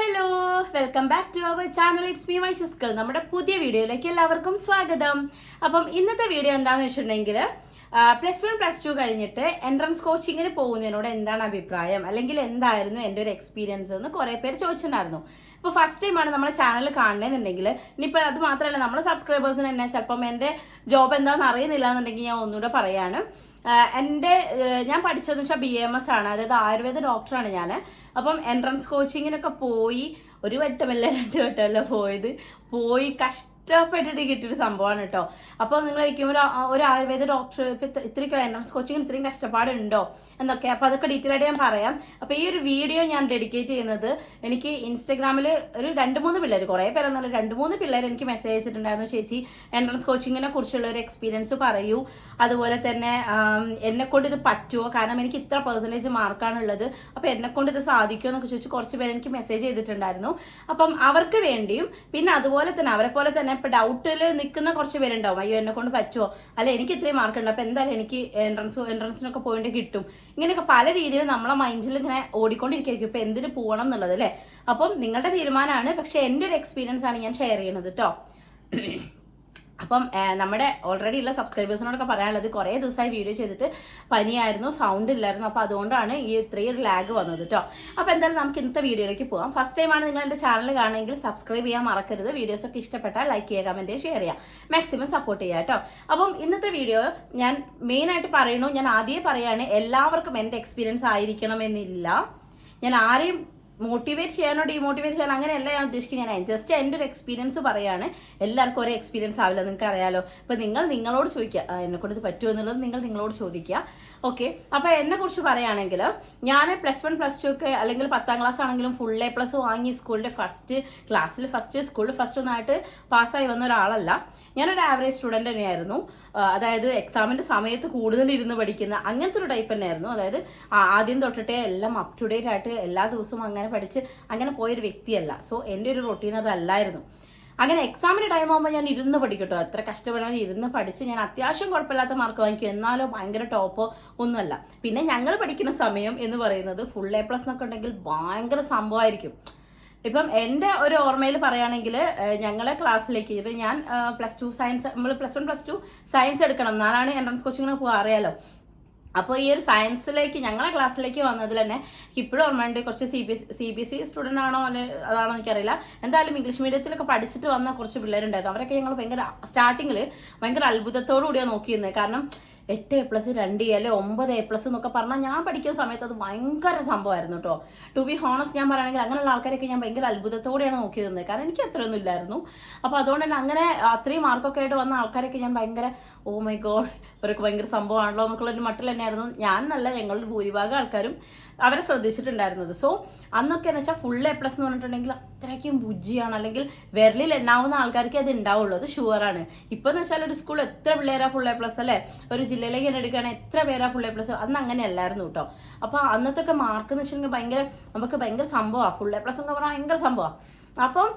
Hello, welcome back to our channel. It's me വൈശുസ്കൾ. നമ്മുടെ പുതിയ വീഡിയോയിലേക്ക് എല്ലാവർക്കും സ്വാഗതം. അപ്പം ഇന്നത്തെ വീഡിയോ എന്താണെന്ന് വെച്ചിട്ടുണ്ടെങ്കിൽ +1 +2 കഴിഞ്ഞിട്ട് എൻട്രൻസ് കോച്ചിങ്ങിന് പോകുന്നതിനോട് എന്താണ് അഭിപ്രായം, അല്ലെങ്കിൽ എന്തായിരുന്നു എൻ്റെ ഒരു എക്സ്പീരിയൻസ് എന്ന് കുറേ പേര് ചോദിച്ചിട്ടുണ്ടായിരുന്നു. ഇപ്പോൾ ഫസ്റ്റ് ടൈമാണ് നമ്മുടെ ചാനൽ കാണണമെന്നുണ്ടെങ്കിൽ, ഇനിയിപ്പോൾ അത് മാത്രമല്ല നമ്മുടെ സബ്സ്ക്രൈബേഴ്സിന് തന്നെ ചിലപ്പം എൻ്റെ ജോബ് എന്താണെന്ന് അറിയുന്നില്ല എന്നുണ്ടെങ്കിൽ ഞാൻ ഒന്നുകൂടെ പറയാണ്. ഞാൻ പഠിച്ചതെന്ന് വെച്ചാൽ BAMS ആണ്, അതായത് ആയുർവേദ ഡോക്ടറാണ് ഞാൻ. അപ്പം എൻട്രൻസ് കോച്ചിങ്ങിനൊക്കെ പോയി ഒരു വട്ടമല്ല 2 വട്ടമല്ല പോയി കഷ്ടപ്പെട്ടിട്ട് കിട്ടിയൊരു സംഭവമാണ് കേട്ടോ. അപ്പോൾ നിങ്ങൾ ഇരിക്കുമ്പോൾ ഒരു ആയുർവേദ ഡോക്ടർ ഇപ്പം ഇത്രയ്ക്ക് എൻട്രൻസ് കോച്ചിങ്ങിന് ഇത്രയും കഷ്ടപ്പാടുണ്ടോ എന്നൊക്കെ, അപ്പോൾ അതൊക്കെ ഡീറ്റെയിൽ ആയിട്ട് ഞാൻ പറയാം. അപ്പോൾ ഈ ഒരു വീഡിയോ ഞാൻ ഡെഡിക്കേറ്റ് ചെയ്യുന്നത്, എനിക്ക് ഇൻസ്റ്റഗ്രാമിൽ ഒരു 2-3 പിള്ളേർ, കുറേ പേരെന്നല്ല 2-3 പിള്ളേർ എനിക്ക് മെസ്സേജ് അയച്ചിട്ടുണ്ടായിരുന്നു, ചേച്ചി എൻട്രൻസ് കോച്ചിങ്ങിനെ കുറിച്ചുള്ള ഒരു എക്സ്പീരിയൻസ് പറയൂ, അതുപോലെ തന്നെ എന്നെക്കൊണ്ട് ഇത് പറ്റുമോ, കാരണം എനിക്ക് ഇത്ര % മാർക്കാണുള്ളത്, അപ്പോൾ എന്നെക്കൊണ്ട് ഇത് സാധിക്കുമോ എന്നൊക്കെ ചോദിച്ച് കുറച്ച് പേര് എനിക്ക് മെസ്സേജ് ചെയ്തിട്ടുണ്ടായിരുന്നു. അപ്പം അവർക്ക് വേണ്ടിയും, പിന്നെ അതുപോലെ തന്നെ അവരെ പോലെ തന്നെ ഇപ്പൊ ഡൗട്ടിൽ നിൽക്കുന്ന കുറച്ച് പേരുണ്ടാവും, അയ്യോ എന്നെ കൊണ്ട് പറ്റുമോ, അല്ല എനിക്ക് ഇത്രയും മാർക്ക് ഉണ്ട്, അപ്പൊ എന്തായാലും എനിക്ക് എൻട്രൻസിനൊക്കെ പോയിന്റ് കിട്ടും, ഇങ്ങനെയൊക്കെ പല രീതിയിൽ നമ്മളെ മൈൻഡിൽ ഇങ്ങനെ ഓടിക്കൊണ്ടിരിക്കും ഇപ്പൊ എന്തിനു പോകണം എന്നുള്ളത് അല്ലേ. അപ്പം നിങ്ങളുടെ തീരുമാനമാണ്, പക്ഷെ എൻ്റെ ഒരു എക്സ്പീരിയൻസ് ആണ് ഞാൻ ഷെയർ ചെയ്യണത് കേട്ടോ. അപ്പം നമ്മുടെ ഓൾറെഡി ഉള്ള സബ്സ്ക്രൈബേഴ്സിനോടൊക്കെ പറയാനുള്ളത്, കുറേ ദിവസമായി വീഡിയോ ചെയ്തിട്ട് പനിയായിരുന്നു, സൗണ്ട് ഇല്ലായിരുന്നു, അപ്പോൾ അതുകൊണ്ടാണ് ഈ ഇത്രയും ലാഗ് വന്നത് കേട്ടോ. അപ്പോൾ എന്തായാലും നമുക്ക് ഇന്നത്തെ വീഡിയോയിലേക്ക് പോകാം. ഫസ്റ്റ് ടൈമാണ് നിങ്ങൾ എൻ്റെ ചാനൽ കാണുമെങ്കിൽ സബ്സ്ക്രൈബ് ചെയ്യാൻ മറക്കരുത്. വീഡിയോസൊക്കെ ഇഷ്ടപ്പെട്ടാൽ ലൈക്ക് ചെയ്യുക, കമൻറ്റ് ഷെയർ ചെയ്യുക, മാക്സിമം സപ്പോർട്ട് ചെയ്യുക കേട്ടോ. അപ്പം ഇന്നത്തെ വീഡിയോ ഞാൻ മെയിനായിട്ട് പറയണു, ഞാൻ ആദ്യമേ പറയാണ്, എല്ലാവർക്കും എൻ്റെ എക്സ്പീരിയൻസ് ആയിരിക്കണമെന്നില്ല. ഞാൻ ആരെയും മോട്ടിവേറ്റ് ചെയ്യാനോ ഡീമോട്ടിവേറ്റ് ചെയ്യാനോ അങ്ങനെയല്ല ഞാൻ ഉദ്ദേശിക്കുന്നത്. ഞാൻ ജസ്റ്റ് എൻ്റെ ഒരു എക്സ്പീരിയൻസ് പറയാണ്. എല്ലാവർക്കും ഒരേ എക്സ്പീരിയൻസ് ആവില്ല, നിങ്ങൾക്ക് അറിയാലോ. ഇപ്പം നിങ്ങളോട് ചോദിക്കുക, എന്നെക്കൊണ്ട് ഇത് പറ്റുമോ എന്നുള്ളത് നിങ്ങളോട് ചോദിക്കുക. ഓക്കെ, അപ്പോൾ എന്നെ കുറിച്ച് പറയുകയാണെങ്കിൽ, ഞാൻ +1 +2 ഒക്കെ അല്ലെങ്കിൽ 10ാം ക്ലാസ് ആണെങ്കിലും ഫുൾ A+ വാങ്ങി സ്കൂളിൻ്റെ ക്ലാസ്സിൽ ഫസ്റ്റ് സ്കൂളിൽ ഫസ്റ്റ് ഒന്നായിട്ട് പാസ്സായി വന്ന ഒരാളല്ല. ഞാനൊരു ആവറേജ് സ്റ്റുഡൻറ് തന്നെയായിരുന്നു. അതായത് എക്സാമിൻ്റെ സമയത്ത് കൂടുതൽ ഇരുന്ന് പഠിക്കുന്ന അങ്ങനത്തെ ഒരു ടൈപ്പ് തന്നെയായിരുന്നു. അതായത് ആദ്യം തൊട്ടിട്ടേ എല്ലാം അപ് ടു ഡേറ്റ് ആയിട്ട് എല്ലാ ദിവസവും അങ്ങനെ പഠിച്ച് അങ്ങനെ പോയൊരു വ്യക്തിയല്ല. സോ എൻ്റെ ഒരു റൊട്ടീൻ അതല്ലായിരുന്നു. അങ്ങനെ എക്സാമിൻ്റെ ടൈം ആകുമ്പോൾ ഞാൻ ഇരുന്ന് പഠിക്കട്ടോ, എത്ര കഷ്ടപ്പെടാൻ ഇരുന്ന് പഠിച്ച് ഞാൻ അത്യാവശ്യം കുഴപ്പമില്ലാത്ത മാർക്ക് വാങ്ങിക്കും, എന്നാലോ ഭയങ്കര ടോപ്പോ ഒന്നുമല്ല. പിന്നെ ഞങ്ങൾ പഠിക്കുന്ന സമയം എന്ന് പറയുന്നത് ഫുൾ A+ എന്നൊക്കെ ഉണ്ടെങ്കിൽ ഭയങ്കര സംഭവമായിരിക്കും. ഇപ്പം എൻ്റെ ഒരു ഓർമ്മയിൽ പറയുകയാണെങ്കിൽ, ഞങ്ങളെ ക്ലാസ്സിലേക്ക് ഇപ്പം ഞാൻ +2 സയൻസ്, നമ്മൾ +1 +2 സയൻസ് എടുക്കണം, എന്നാലാണ് എൻട്രൻസ് കോച്ചിങ്ങിന് പോകാൻ, അറിയാലോ. അപ്പോൾ ഈ ഒരു സയൻസിലേക്ക് ഞങ്ങളെ ക്ലാസ്സിലേക്ക് വന്നതിൽ തന്നെ ഇപ്പോഴും ഓർമ്മയുണ്ട്, കുറച്ച് CBSE സ്റ്റുഡൻ്റ് ആണോ അതാണോ എനിക്കറിയില്ല, എന്തായാലും ഇംഗ്ലീഷ് മീഡിയത്തിലൊക്കെ പഠിച്ചിട്ട് വന്ന കുറച്ച് പിള്ളേരുണ്ടായിരുന്നു. അവരൊക്കെ ഞങ്ങൾ ഭയങ്കര സ്റ്റാർട്ടിങ്ങിൽ ഭയങ്കര അത്ഭുതത്തോടു കൂടിയാണ് നോക്കിയിരുന്നത്. കാരണം 8A+, 2A അല്ലെ 9A+ എന്നൊക്കെ പറഞ്ഞാൽ ഞാൻ പഠിക്കുന്ന സമയത്ത് അത് ഭയങ്കര സംഭവമായിരുന്നു കേട്ടോ. ടു ബി ഹോണസ്റ്റ് ഞാൻ പറയുകയാണെങ്കിൽ അങ്ങനെയുള്ള ആൾക്കാരൊക്കെ ഞാൻ ഭയങ്കര അത്ഭുതത്തോടെയാണ് നോക്കിയിരുന്നത്, കാരണം എനിക്ക് അത്രയൊന്നും ഇല്ലായിരുന്നു. അപ്പോൾ അതുകൊണ്ട് തന്നെ അങ്ങനെ അത്രയും മാർക്കൊക്കെ ആയിട്ട് വന്ന ആൾക്കാരൊക്കെ ഞാൻ ഭയങ്കര ഓ മൈ ഗോഡ് ഇവരൊക്കെ ഭയങ്കര സംഭവമാണല്ലോ എന്നൊക്കെയുള്ളൊരു മട്ടിൽ തന്നെയായിരുന്നു. ഞാനെന്നല്ല, ഞങ്ങളുടെ ഭൂരിഭാഗം ആൾക്കാരും അവരെ ശ്രദ്ധിച്ചിട്ടുണ്ടായിരുന്നത്. സോ അന്നൊക്കെ എന്ന് വെച്ചാൽ ഫുൾ A+ എന്ന് പറഞ്ഞിട്ടുണ്ടെങ്കിൽ അത്രയ്ക്കും ബുജ്ജിയാണ്, അല്ലെങ്കിൽ വിരലിൽ എണ്ണാവുന്ന ആൾക്കാർക്ക് അത് ഉണ്ടാവുള്ളൂ, അത് ഷുവറാണ്. ഇപ്പം എന്ന് വെച്ചാൽ ഒരു സ്കൂളിൽ എത്ര പിള്ളേരാ ഫുൾ A+ അല്ലേ, ഒരു ജില്ലയിലേക്ക് തന്നെ എടുക്കുകയാണെങ്കിൽ എത്ര പേരാ ഫുൾ A+. അന്ന് അങ്ങനെ അല്ലായിരുന്നു കേട്ടോ. അപ്പോൾ അന്നത്തൊക്കെ മാർക്ക് എന്ന് വെച്ചിട്ടുണ്ടെങ്കിൽ നമുക്ക് ഭയങ്കര സംഭവമാണ്, ഫുൾ A+ എന്നൊക്കെ പറഞ്ഞാൽ ഭയങ്കര സംഭവമാണ്. അപ്പം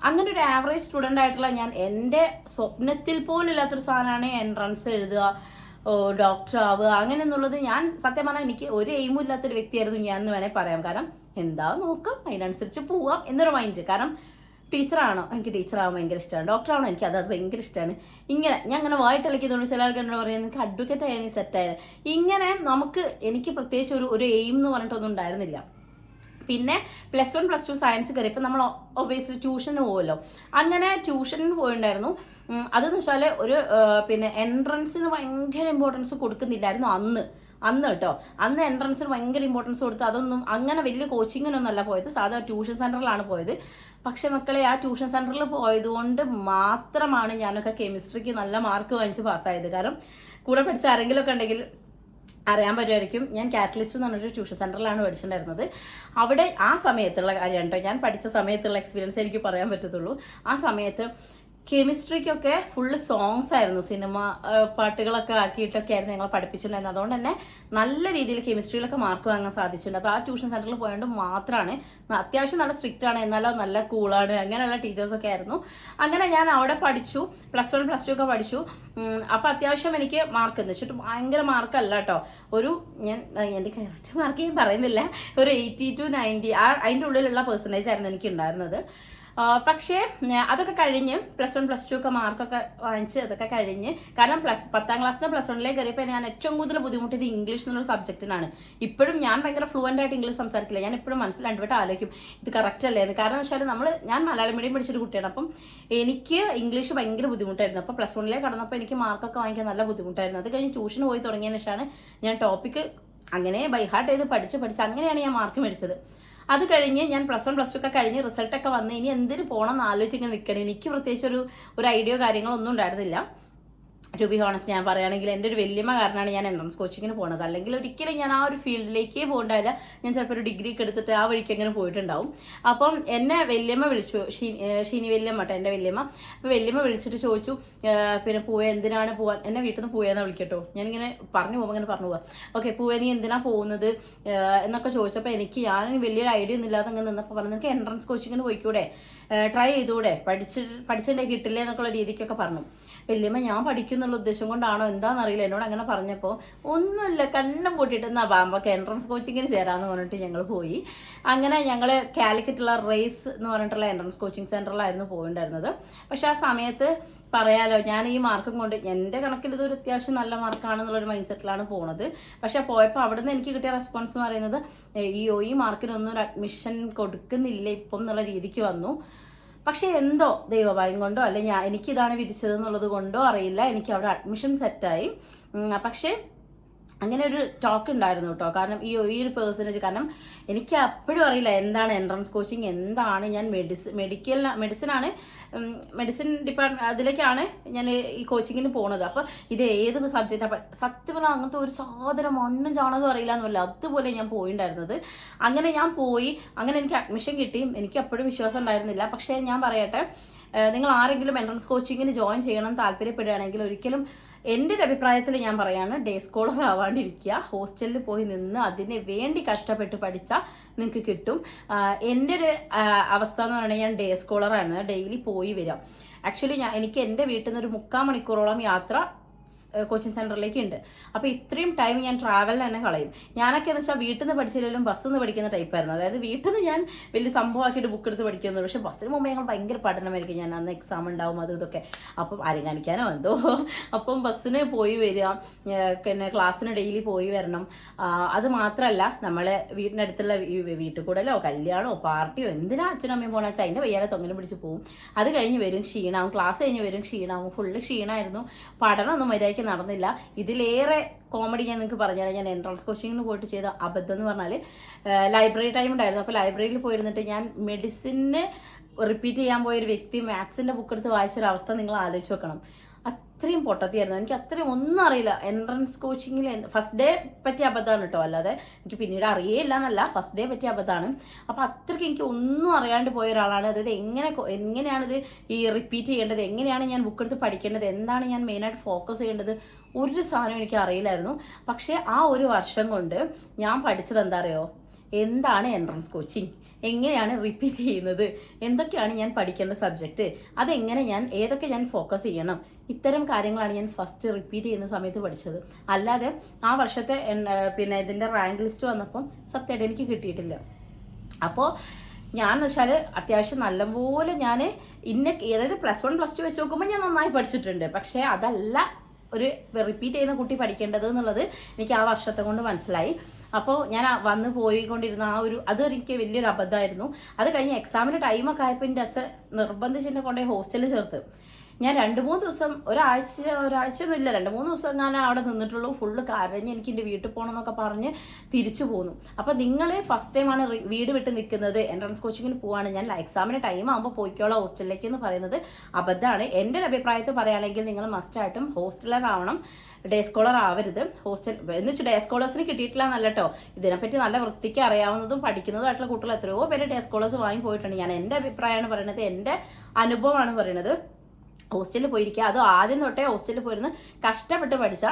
അങ്ങനെ ഒരു ആവറേജ് സ്റ്റുഡൻ്റ് ആയിട്ടുള്ള ഞാൻ, എൻ്റെ സ്വപ്നത്തിൽ പോലും ഇല്ലാത്തൊരു സാധനമാണ് എൻട്രൻസ് എഴുതുക, ഡോക്ടർ ആവുക അങ്ങനെ എന്നുള്ളത്. ഞാൻ സത്യം പറഞ്ഞാൽ എനിക്ക് ഒരു എയിമും ഇല്ലാത്തൊരു വ്യക്തിയായിരുന്നു ഞാൻ എന്ന് വേണേൽ പറയാം. കാരണം എന്താ നോക്കാം, അതിനനുസരിച്ച് പോവാം എന്നൊരു മൈൻഡ്. കാരണം ടീച്ചറാണോ, എനിക്ക് ടീച്ചറാവാൻ ഭയങ്കര ഇഷ്ടമാണ്, ഡോക്ടറാണോ എനിക്ക് അത് ഭയങ്കര ഇഷ്ടമാണ്. ഇങ്ങനെ ഞാൻ അങ്ങനെ വായിട്ടിളക്കിയതുകൊണ്ട് ചില ആൾക്കാർ എന്നോട് പറയുന്നത് എനിക്ക് അഡ്വക്കേറ്റ് ആയാൽ നീ സെറ്റായത്. ഇങ്ങനെ എനിക്ക് പ്രത്യേകിച്ച് ഒരു എയിം എന്ന് പറഞ്ഞിട്ടൊന്നും ഉണ്ടായിരുന്നില്ല. പിന്നെ +1 +2 സയൻസ് കയറിയപ്പോൾ നമ്മൾ ഒബ്വിയസ്ലി ട്യൂഷന് പോകുമല്ലോ. അങ്ങനെ ട്യൂഷന് പോയിട്ടുണ്ടായിരുന്നു. അതെന്ന് വെച്ചാൽ പിന്നെ എൻട്രൻസിന് ഭയങ്കര ഇമ്പോർട്ടൻസ് കൊടുക്കുന്നില്ലായിരുന്നു അന്ന് കേട്ടോ. അന്ന് എൻട്രൻസിന് ഭയങ്കര ഇമ്പോർട്ടൻസ് കൊടുത്ത് അതൊന്നും അങ്ങനെ വലിയ കോച്ചിങ്ങിനൊന്നും അല്ല പോയത്, സാധാ ട്യൂഷൻ സെൻറ്ററിലാണ് പോയത്. പക്ഷെ മക്കളെ, ആ ട്യൂഷൻ സെൻറ്ററിൽ പോയതുകൊണ്ട് മാത്രമാണ് ഞാനൊക്കെ കെമിസ്ട്രിക്ക് നല്ല മാർക്ക് വാങ്ങിച്ച് പാസ്സായത്. കാരണം കൂടെ പഠിച്ച ആരെങ്കിലുമൊക്കെ ഉണ്ടെങ്കിൽ അറിയാൻ പറ്റുമായിരിക്കും, ഞാൻ കാറ്റലിസ്റ്റ് എന്ന് പറഞ്ഞൊരു ട്യൂഷൻ സെൻറ്ററിലാണ് പഠിച്ചിട്ടുണ്ടായിരുന്നത്. അവിടെ ആ സമയത്തുള്ള കാര്യം കേട്ടോ, ഞാൻ പഠിച്ച സമയത്തുള്ള എക്സ്പീരിയൻസ് എനിക്ക് പറയാൻ പറ്റത്തുള്ളൂ. ആ സമയത്ത് കെമിസ്ട്രിക്കൊക്കെ ഫുള്ള് സോങ്സ് ആയിരുന്നു, സിനിമ പാട്ടുകളൊക്കെ ആക്കിയിട്ടൊക്കെ ആയിരുന്നു ഞങ്ങൾ പഠിപ്പിച്ചിട്ടുണ്ടായിരുന്നത്. അതുകൊണ്ട് തന്നെ നല്ല രീതിയിൽ കെമിസ്ട്രിയിലൊക്കെ മാർക്ക് വാങ്ങാൻ സാധിച്ചിട്ടുണ്ട്. അത് ആ ട്യൂഷൻ സെന്ററിൽ പോയതുകൊണ്ട് മാത്രമാണ്. അത്യാവശ്യം നല്ല സ്ട്രിക്റ്റ് ആണ്, എന്നാലോ നല്ല കൂളാണ്, അങ്ങനെയുള്ള ടീച്ചേഴ്സൊക്കെ ആയിരുന്നു. അങ്ങനെ ഞാൻ അവിടെ പഠിച്ചു, +1 +2 ഒക്കെ പഠിച്ചു. അപ്പം അത്യാവശ്യം എനിക്ക് മാർക്ക് എന്ന് വെച്ചിട്ട് ഭയങ്കര മാർക്കല്ല കേട്ടോ, ഒരു ഞാൻ എൻ്റെ കറക്റ്റ് മാർക്ക് ഞാൻ പറയുന്നില്ല, ഒരു 80 to 90 അതിൻ്റെ ഉള്ളിലുള്ള പെർസെൻറ്റേജ് ആയിരുന്നു എനിക്ക് ഉണ്ടായിരുന്നത്. പക്ഷേ അതൊക്കെ കഴിഞ്ഞ് +1 +2 ഒക്കെ മാർക്കൊക്കെ വാങ്ങിച്ച് അതൊക്കെ കഴിഞ്ഞ്, കാരണം 10ാം ക്ലാസ്സിന് +1 കയറിയപ്പോൾ ഞാൻ ഏറ്റവും കൂടുതൽ ബുദ്ധിമുട്ടിയത് ഇംഗ്ലീഷ് എന്നുള്ള സബ്ജക്റ്റിനാണ്. ഇപ്പോഴും ഞാൻ ഭയങ്കര ഫ്ലുവൻ്റ് ആയിട്ട് ഇംഗ്ലീഷ് സംസാരിക്കില്ല. ഞാൻ എപ്പോഴും മനസ്സിൽ രണ്ടുവട്ടം ആലോചിക്കും ഇത് കറക്റ്റ് അല്ലേ എന്ന്. കാരണം വെച്ചാൽ ഞാൻ മലയാളം മീഡിയം പഠിച്ചൊരു കുട്ടിയാണ്. അപ്പം എനിക്ക് ഇംഗ്ലീഷ് ഭയങ്കര ബുദ്ധിമുട്ടായിരുന്നു. അപ്പോൾ +1 കടന്നപ്പോൾ എനിക്ക് മാർക്കൊക്കെ വാങ്ങിക്കാൻ നല്ല ബുദ്ധിമുട്ടായിരുന്നു. അത് കഴിഞ്ഞ് ട്യൂഷന് പോയി തുടങ്ങിയതിന് ശേഷമാണ് ഞാൻ ടോപ്പിക്ക് അങ്ങനെ ബൈഹാർട്ട് ചെയ്ത് പഠിച്ച് അങ്ങനെയാണ് ഞാൻ മാർക്ക് മേടിച്ചത്. അത് കഴിഞ്ഞ് ഞാൻ +1 +2 ഒക്കെ കഴിഞ്ഞ് റിസൾട്ടൊക്കെ വന്ന് ഇനി എന്തിനു പോകണം എന്ന് ആലോചിച്ചിങ്ങനെ നിൽക്കണം. എനിക്ക് പ്രത്യേകിച്ച് ഒരു ഐഡിയോ കാര്യങ്ങളൊന്നും ഉണ്ടായിരുന്നില്ല. ടു ബി ഹോണസ്റ്റ് ഞാൻ പറയുകയാണെങ്കിൽ എൻ്റെ ഒരു വല്യമ്മ കാരണമാണ് ഞാൻ എൻട്രൻസ് കോച്ചിങ്ങിന് പോകുന്നത്. അല്ലെങ്കിൽ ഒരിക്കലും ഞാൻ ആ ഒരു ഫീൽഡിലേക്കേ പോകണ്ടായില്ല. ഞാൻ ചിലപ്പോൾ ഒരു ഡിഗ്രി ഒക്കെ എടുത്തിട്ട് ആ വഴിക്ക് എങ്ങനെ പോയിട്ടുണ്ടാവും. അപ്പം എന്നെ വല്യമ്മ വിളിച്ചു, ഷീനി വല്യമ്മ കേട്ടോ എൻ്റെ വല്യമ്മ. അപ്പോൾ വല്യമ്മ വിളിച്ചിട്ട് ചോദിച്ചു, പിന്നെ പൂവേ എന്തിനാണ് പോകാൻ, എന്നെ വീട്ടിൽ നിന്ന് പൂവേന്നാ വിളിക്കട്ടോ, ഞാനിങ്ങനെ പറഞ്ഞു പോകുമ്പോൾ ഇങ്ങനെ പറഞ്ഞു പോവാം. ഓക്കെ പൂവേ നീ എന്തിനാ പോകുന്നത് എന്നൊക്കെ ചോദിച്ചപ്പോൾ ഞാൻ വലിയൊരു ഐഡിയ ഒന്നും ഇല്ലാതെ അങ്ങനെ നിന്നപ്പോൾ പറഞ്ഞു നിനക്ക് എൻട്രൻസ് കോച്ചിങ്ങിന് പോയിക്കൂടെ, ട്രൈ ചെയ്തുകൂടെ, പഠിച്ചിട്ടുണ്ടെങ്കിൽ കിട്ടില്ലേ എന്നൊക്കെയുള്ള രീതിക്കൊക്കെ പറഞ്ഞു. വല്യമ്മ ഞാൻ പഠിക്കുന്നുള്ള ഉദ്ദേശം കൊണ്ടാണോ എന്താണെന്നറിയില്ല എന്നോട് അങ്ങനെ പറഞ്ഞപ്പോൾ ഒന്നുമില്ല കണ്ണും പൊട്ടിയിട്ട് എന്നാ ബാമ്പൊക്കെ എൻട്രൻസ് കോച്ചിങ്ങിന് ചേരാമെന്ന് പറഞ്ഞിട്ട് ഞങ്ങൾ പോയി. അങ്ങനെ ഞങ്ങൾ കാലിക്കറ്റുള്ള റേസ് എന്ന് പറഞ്ഞിട്ടുള്ള എൻട്രൻസ് കോച്ചിങ് സെൻറ്ററിലായിരുന്നു പോയിട്ടുണ്ടായിരുന്നത്. പക്ഷെ ആ സമയത്ത് പറയാലോ ഞാൻ ഈ മാർക്കും കൊണ്ട് എൻ്റെ കണക്കിൽ ഇതൊരു അത്യാവശ്യം നല്ല മാർക്കാണെന്നുള്ളൊരു മൈൻഡ് സെറ്റിലാണ് പോണത്. പക്ഷെ പോയപ്പോൾ അവിടെ നിന്ന് എനിക്ക് കിട്ടിയ റെസ്പോൺസ് എന്ന് പറയുന്നത് ഈ മാർക്കിനൊന്നും ഒരു അഡ്മിഷൻ കൊടുക്കുന്നില്ല ഇപ്പം എന്നുള്ള രീതിക്ക് വന്നു. പക്ഷെ എന്തോ ദൈവഭാഗ്യം കൊണ്ടോ അല്ലെ എനിക്കിതാണ് വിധിച്ചത് എന്നുള്ളത് കൊണ്ടോ അറിയില്ല, എനിക്ക് അവിടെ അഡ്മിഷൻ സെറ്റായി. പക്ഷേ അങ്ങനെ ഒരു ടോക്ക് ഉണ്ടായിരുന്നു കേട്ടോ. കാരണം ഈ ഒരു പേഴ്സണേജ്, കാരണം എനിക്ക് അപ്പോഴും അറിയില്ല എന്താണ് എൻട്രൻസ് കോച്ചിങ്, എന്താണ് ഞാൻ മെഡിസിൻ ഡിപ്പാർട്ട്മെന്റ് അതിലേക്കാണ് ഞാൻ ഈ കോച്ചിങ്ങിന് പോണത്. അപ്പോൾ ഇത് ഏത് സബ്ജക്റ്റാണ് സത്യം പറഞ്ഞാൽ അങ്ങനത്തെ ഒരു സാധനം മണ്ണും ചാണകം അറിയില്ല എന്നല്ല, അതുപോലെ ഞാൻ പോയിണ്ടായിരുന്നത്. അങ്ങനെ ഞാൻ പോയി, അങ്ങനെ എനിക്ക് അഡ്മിഷൻ കിട്ടി. എനിക്ക് അപ്പോഴും വിശ്വാസം ഉണ്ടായിരുന്നില്ല. പക്ഷേ ഞാൻ പറയട്ടെ, നിങ്ങൾ ആരെങ്കിലും എൻട്രൻസ് കോച്ചിങ്ങിന് ജോയിൻ ചെയ്യണം താല്പര്യപ്പെടുകയാണെങ്കിൽ ഒരിക്കലും എൻ്റെ ഒരു അഭിപ്രായത്തിൽ ഞാൻ പറയാണ് ഡേ സ്കോളർ ആവാണ്ടിരിക്കുക. ഹോസ്റ്റലിൽ പോയി നിന്ന് അതിന് വേണ്ടി കഷ്ടപ്പെട്ട് പഠിച്ചാൽ നിങ്ങൾക്ക് കിട്ടും. എൻ്റെ ഒരു അവസ്ഥ എന്ന് പറയുന്നത് ഞാൻ ഡേ സ്കോളറാണ്, ഡെയിലി പോയി വരാം. ആക്ച്വലി എനിക്ക് എൻ്റെ വീട്ടിൽ നിന്ന് ഒരു 3/4 മണിക്കൂറോളം യാത്ര കോച്ചിങ് സെന്ററിലേക്ക് ഉണ്ട്. അപ്പോൾ ഇത്രയും ടൈം ഞാൻ ട്രാവലിന് തന്നെ കളയും. ഞാനൊക്കെ എന്ന് വെച്ചാൽ വീട്ടിൽ നിന്ന് പഠിച്ചില്ലെങ്കിലും ബസ്സിൽ നിന്ന് പഠിക്കുന്ന ടൈപ്പായിരുന്നു. അതായത് വീട്ടിൽ നിന്ന് ഞാൻ വലിയ സംഭവമാക്കിയിട്ട് ബുക്ക് എടുത്ത് പഠിക്കുന്നത്. പക്ഷേ ബസ്സിന് മുമ്പ് ഞങ്ങൾ ഭയങ്കര പഠനമായിരിക്കും. ഞാൻ അന്ന് എക്സാം ഉണ്ടാവും അതും ഇതൊക്കെ, അപ്പം ആരും കാണിക്കാനോ എന്തോ. അപ്പം ബസ്സിന് പോയി വരിക, പിന്നെ ക്ലാസ്സിന് ഡെയിലി പോയി വരണം. അത് മാത്രമല്ല നമ്മളെ വീടിനടുത്തുള്ള വീട്ടിൽ കൂടലോ കല്യാണമോ പാർട്ടിയോ എന്തിനാ അച്ഛനും അമ്മയും പോകണം വെച്ചാൽ അതിൻ്റെ വയ്യാതെ തൊങ്ങനെ പിടിച്ച് പോകും. അത് കഴിഞ്ഞ് വരും ക്ഷീണാവും, ക്ലാസ് കഴിഞ്ഞ് വരും ക്ഷീണാവും, ഫുള്ള് ക്ഷീണമായിരുന്നു. പഠനമൊന്നും മര്യാദയ്ക്ക് നടന്നില്ല. ഇതിലേറെ കോമഡി ഞാൻ നിങ്ങൾക്ക് പറഞ്ഞുതരാം. ഞാൻ എൻട്രൻസ് കോച്ചിങ്ങിന് പോയിട്ട് ചെയ്ത അബദ്ധം എന്ന് പറഞ്ഞാൽ ലൈബ്രറി ടൈം ഉണ്ടായിരുന്നു. അപ്പോൾ ലൈബ്രറിയിൽ പോയിരുന്നിട്ട് ഞാൻ മെഡിസിന് റിപ്പീറ്റ് ചെയ്യാൻ പോയൊരു വ്യക്തി മാത്സിൻ്റെ ബുക്ക് എടുത്ത് വായിച്ചൊരവസ്ഥ നിങ്ങൾ ആലോചിച്ച് വെക്കണം. അത്രയും പൊട്ടത്തിയായിരുന്നു. എനിക്ക് അത്രയും ഒന്നും അറിയില്ല. എൻട്രൻസ് കോച്ചിങ്ങിൽ ഫസ്റ്റ് ഡേ പറ്റിയ അബദ്ധമാണ് കേട്ടോ, അല്ലാതെ എനിക്ക് പിന്നീട് അറിയേയില്ല എന്നല്ല, ഫസ്റ്റ് ഡേ പറ്റിയ അബദ്ധമാണ്. അപ്പോൾ അത്രയ്ക്ക് എനിക്ക് ഒന്നും അറിയാണ്ട് പോയ ഒരാളാണ്. അതായത് എങ്ങനെയാണിത് ഈ റിപ്പീറ്റ് ചെയ്യേണ്ടത്, എങ്ങനെയാണ് ഞാൻ ബുക്ക് എടുത്ത് പഠിക്കേണ്ടത്, എന്താണ് ഞാൻ മെയിനായിട്ട് ഫോക്കസ് ചെയ്യേണ്ടത്, ഒരു സാധനം എനിക്ക് അറിയില്ലായിരുന്നു. പക്ഷേ ആ ഒരു വർഷം കൊണ്ട് ഞാൻ പഠിച്ചത് എന്താ അറിയോ, എന്താണ് എൻട്രൻസ് കോച്ചിങ്, എങ്ങനെയാണ് റിപ്പീറ്റ് ചെയ്യുന്നത്, എന്തൊക്കെയാണ് ഞാൻ പഠിക്കേണ്ട സബ്ജക്റ്റ്, ഏതൊക്കെ ഞാൻ ഫോക്കസ് ചെയ്യണം, ഇത്തരം കാര്യങ്ങളാണ് ഞാൻ ഫസ്റ്റ് റിപ്പീറ്റ് ചെയ്യുന്ന സമയത്ത് പഠിച്ചത്. അല്ലാതെ ആ വർഷത്തെ പിന്നെ ഇതിൻ്റെ റാങ്ക് ലിസ്റ്റ് വന്നപ്പം സത്യമായിട്ട് എനിക്ക് കിട്ടിയിട്ടില്ല. അപ്പോൾ ഞാൻ വെച്ചാൽ അത്യാവശ്യം നല്ലപോലെ ഞാൻ അതായത് +1 +2 വെച്ച് നോക്കുമ്പോൾ ഞാൻ നന്നായി പഠിച്ചിട്ടുണ്ട്. പക്ഷേ അതല്ല ഒരു റിപ്പീറ്റ് ചെയ്യുന്ന കുട്ടി പഠിക്കേണ്ടത് എന്നുള്ളത് എനിക്ക് ആ വർഷത്തെ കൊണ്ട് മനസ്സിലായി. അപ്പോൾ ഞാൻ വന്ന് പോയിക്കൊണ്ടിരുന്ന അത് എനിക്ക് വലിയൊരു അബദ്ധമായിരുന്നു. അത് കഴിഞ്ഞ് എക്സാമിന് ടൈമൊക്കെ ആയപ്പോൾ എൻ്റെ അച്ഛൻ നിർബന്ധിച്ചെന്നെ കൊണ്ടുപോയി ഹോസ്റ്റലിൽ ചേർത്ത്. ഞാൻ 2-3 ദിവസം, ഒരാഴ്ചയൊന്നുമില്ല, 2-3 ദിവസം ഞാൻ അവിടെ നിന്നിട്ടുള്ളൂ. ഫുള്ള് കരഞ്ഞ് എനിക്ക് എൻ്റെ വീട്ടിൽ പോകണം എന്നൊക്കെ പറഞ്ഞ് തിരിച്ചു പോന്നു. അപ്പോൾ നിങ്ങൾ ഫസ്റ്റ് ടൈമാണ് വീട് വിട്ട് നിൽക്കുന്നത്, എൻട്രൻസ് കോച്ചിങ്ങിന് പോവാണ്, ഞാൻ എക്സാമിന് ടൈം ആകുമ്പോൾ പോയിക്കോളാം ഹോസ്റ്റലിലേക്ക് എന്ന് പറയുന്നത് അബദ്ധമാണ്. എൻ്റെ ഒരു അഭിപ്രായത്തിൽ പറയുകയാണെങ്കിൽ നിങ്ങൾ മസ്റ്റായിട്ടും ഹോസ്റ്റലർ ആവണം, ഡേ സ്കോളർ ആവരുത്. ഹോസ്റ്റൽ എന്ന് വെച്ചാൽ ഡേ സ്കോളേഴ്സിന് കിട്ടിയിട്ടില്ല എന്നല്ല കേട്ടോ, ഇതിനെപ്പറ്റി നല്ല വൃത്തിക്ക് അറിയാവുന്നതും പഠിക്കുന്നതുമായിട്ടുള്ള കുട്ടികൾ എത്രയോ പേര് ഡേ സ്കോളേഴ്സ് വാങ്ങി പോയിട്ടുണ്ട്. ഞാൻ എൻ്റെ അഭിപ്രായമാണ് പറയുന്നത്, എൻ്റെ അനുഭവമാണ് പറയുന്നത്. ഹോസ്റ്റലിൽ പോയിരിക്കുക. അതും ആദ്യം തൊട്ടേ ഹോസ്റ്റലിൽ പോയിരുന്ന് കഷ്ടപ്പെട്ട് പഠിച്ച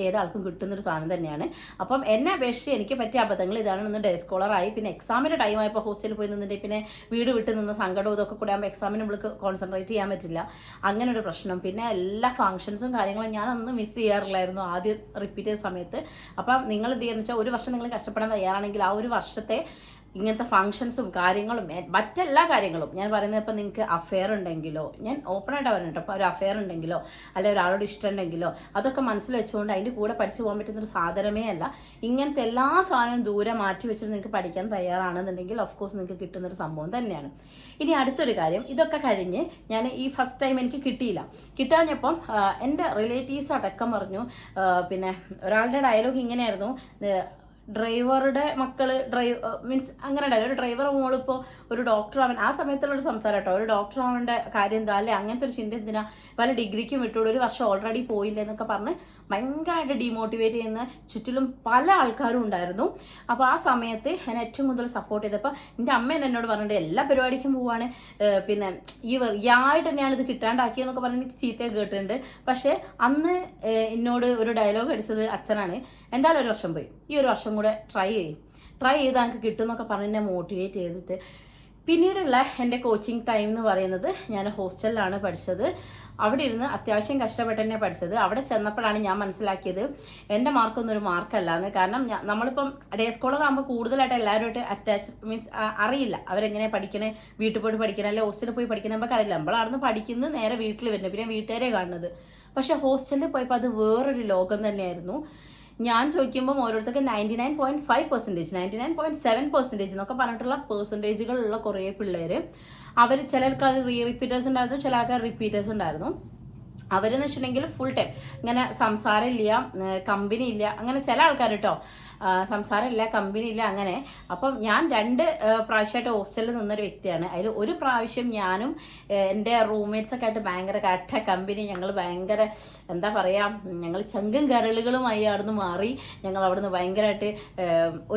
ഏതാൾക്കും കിട്ടുന്നൊരു സാധനം തന്നെയാണ്. അപ്പം എന്നെ അപേക്ഷിച്ച് എനിക്ക് പറ്റിയ അബദ്ധങ്ങൾ ഇതാണ്. ഒന്ന് ഡേ സ്കോളറായി, പിന്നെ എക്സാമിൻ്റെ ടൈം ആയപ്പോൾ ഹോസ്റ്റലിൽ പോയി നിന്നിട്ട് പിന്നെ വീട് വിട്ട് നിന്ന് സങ്കടവും ഇതൊക്കെ കൂടെ ആകുമ്പോൾ എക്സാമിന് നമ്മൾക്ക് കോൺസെൻട്രേറ്റ് ചെയ്യാൻ പറ്റില്ല. അങ്ങനെ ഒരു പ്രശ്നം. പിന്നെ എല്ലാ ഫംഗ്ഷൻസും കാര്യങ്ങളും ഞാനൊന്നും മിസ് ചെയ്യാറില്ലായിരുന്നു ആദ്യം റിപ്പീറ്റ് ചെയ്ത സമയത്ത്. അപ്പം നിങ്ങൾ എന്ത് ചെയ്യുക വെച്ചാൽ, ഒരു വർഷം നിങ്ങൾ കഷ്ടപ്പെടാൻ തയ്യാറാണെങ്കിൽ ആ ഒരു വർഷത്തെ ഇങ്ങനത്തെ ഫംഗ്ഷൻസും കാര്യങ്ങളും മറ്റെല്ലാ കാര്യങ്ങളും ഞാൻ പറയുന്നത്, ഇപ്പം നിങ്ങൾക്ക് അഫെയർ ഉണ്ടെങ്കിലോ, ഞാൻ ഓപ്പണായിട്ട് പറയുന്നുണ്ട്, അപ്പോൾ ഒരു അഫെയർ ഉണ്ടെങ്കിലോ അല്ലെ ഒരാളോട് ഇഷ്ടമുണ്ടെങ്കിലോ അതൊക്കെ മനസ്സിൽ വെച്ചുകൊണ്ട് അതിൻ്റെ കൂടെ പഠിച്ചു പോകാൻ പറ്റുന്നൊരു സാധനമേ അല്ല. ഇങ്ങനത്തെ എല്ലാ സാധനവും ദൂരെ മാറ്റി വെച്ചിട്ട് നിങ്ങൾക്ക് പഠിക്കാൻ തയ്യാറാണെന്നുണ്ടെങ്കിൽ ഓഫ് കോഴ്സ് നിങ്ങൾക്ക് കിട്ടുന്നൊരു സംഭവം തന്നെയാണ്. ഇനി അടുത്തൊരു കാര്യം, ഇതൊക്കെ കഴിഞ്ഞ് ഞാൻ ഈ ഫസ്റ്റ് ടൈം എനിക്ക് കിട്ടിയില്ല. കിട്ടാഞ്ഞപ്പം എൻ്റെ റിലേറ്റീവ്സ് അടക്കം പറഞ്ഞു. പിന്നെ ഒരാളുടെ ഡയലോഗ് ഇങ്ങനെയായിരുന്നു, ഡ്രൈവറുടെ മക്കള് മീൻസ് അങ്ങനെ ഉണ്ടായിരുന്നു, ഒരു ഡ്രൈവർ മോളിപ്പോൾ ഒരു ഡോക്ടർ ആവാൻ, ആ സമയത്തുള്ളൊരു സംസാരം കേട്ടോ, ഒരു ഡോക്ടർ ആവേണ്ട കാര്യം എന്താ അല്ലെ, അങ്ങനത്തെ ഒരു ചിന്ത എന്തിനാ, പല ഡിഗ്രിക്കും വിട്ടോളൂ, ഒരു വർഷം ഓൾറെഡി പോയില്ല എന്നൊക്കെ പറഞ്ഞ് ഭയങ്കരമായിട്ട് ഡീമോട്ടിവേറ്റ് ചെയ്യുന്ന ചുറ്റിലും പല ആൾക്കാരും ഉണ്ടായിരുന്നു. അപ്പോൾ ആ സമയത്ത് എന്നെ ഏറ്റവും കൂടുതൽ സപ്പോർട്ട് ചെയ്തപ്പോൾ എൻ്റെ അമ്മ എന്നോട് പറഞ്ഞിട്ട് എല്ലാ പരിപാടിക്കും പോവാണ്, പിന്നെ ആയിട്ട് തന്നെയാണ് ഇത് കിട്ടാണ്ടാക്കിയെന്നൊക്കെ പറഞ്ഞ് എനിക്ക് ചീത്തയൊക്കെ കേട്ടിട്ടുണ്ട്. പക്ഷേ അന്ന് എന്നോട് ഒരു ഡയലോഗ് അടിച്ചത് അച്ഛനാണ്, എന്തായാലും ഒരു വർഷം പോയി, ഈ ഒരു വർഷം കൂടെ ട്രൈ ചെയ്താൽ എനിക്ക് കിട്ടും എന്നൊക്കെ പറഞ്ഞ് എന്നെ മോട്ടിവേറ്റ് ചെയ്തിട്ട് പിന്നീടുള്ള എൻ്റെ കോച്ചിങ് ടൈം എന്ന് പറയുന്നത് ഞാൻ ഹോസ്റ്റലിലാണ് പഠിച്ചത്. അവിടെ ഇരുന്ന് അത്യാവശ്യം കഷ്ടപ്പെട്ട് തന്നെ പഠിച്ചത്. അവിടെ ചെന്നപ്പോഴാണ് ഞാൻ മനസ്സിലാക്കിയത് എൻ്റെ മാർക്കൊന്നും ഒരു മാർക്കല്ല എന്ന്. കാരണം നമ്മളിപ്പം ഡേ സ്കോളർ ആകുമ്പോൾ കൂടുതലായിട്ട് എല്ലാവരുമായിട്ട് അറ്റാച്ച് മീൻസ് അറിയില്ല അവരെങ്ങനെ പഠിക്കണേ, വീട്ടിൽ പോയിട്ട് പഠിക്കണേ അല്ലെ ഹോസ്റ്റലിൽ പോയി പഠിക്കണേ നമുക്ക് അറിയില്ല. നമ്മളവിടുന്ന് പഠിക്കുന്നത് നേരെ വീട്ടിൽ വരുന്നത്, പിന്നെ വീട്ടുകാരെ കാണുന്നത്. പക്ഷെ ഹോസ്റ്റലിൽ പോയപ്പോൾ അത് വേറൊരു ലോകം തന്നെയായിരുന്നു. ഞാൻ ചോദിക്കുമ്പോൾ ഓരോരുത്തർക്ക് 99.5%, 99.7% എന്നൊക്കെ പറഞ്ഞിട്ടുള്ള പെർസെൻറ്റേജുകളുള്ള കുറേ പിള്ളേർ, അവർ ചില ആൾക്കാർ റിപ്പീറ്റേഴ്സ് ഉണ്ടായിരുന്നു, ചില ആൾക്കാർ റിപ്പീറ്റേഴ്സ് ഉണ്ടായിരുന്നു. അവരെന്ന് വെച്ചിട്ടുണ്ടെങ്കിൽ ഫുൾ ടൈം ഇങ്ങനെ സംസാരം ഇല്ല, കമ്പനി ഇല്ല, അങ്ങനെ ചില ആൾക്കാർ കേട്ടോ, സംസാരമില്ല, കമ്പനി ഇല്ല, അങ്ങനെ. അപ്പം ഞാൻ 2 പ്രാവശ്യമായിട്ട് ഹോസ്റ്റലിൽ നിന്നൊരു വ്യക്തിയാണ്. അതിൽ ഒരു പ്രാവശ്യം ഞാനും എൻ്റെ റൂംമേറ്റ്സൊക്കെ ആയിട്ട് ഭയങ്കര കട്ട കമ്പനി, ഞങ്ങൾ ഭയങ്കര എന്താ പറയുക, ഞങ്ങൾ ചങ്കും കരളുകളുമായി അവിടുന്ന് മാറി. ഞങ്ങൾ അവിടുന്ന് ഭയങ്കരമായിട്ട്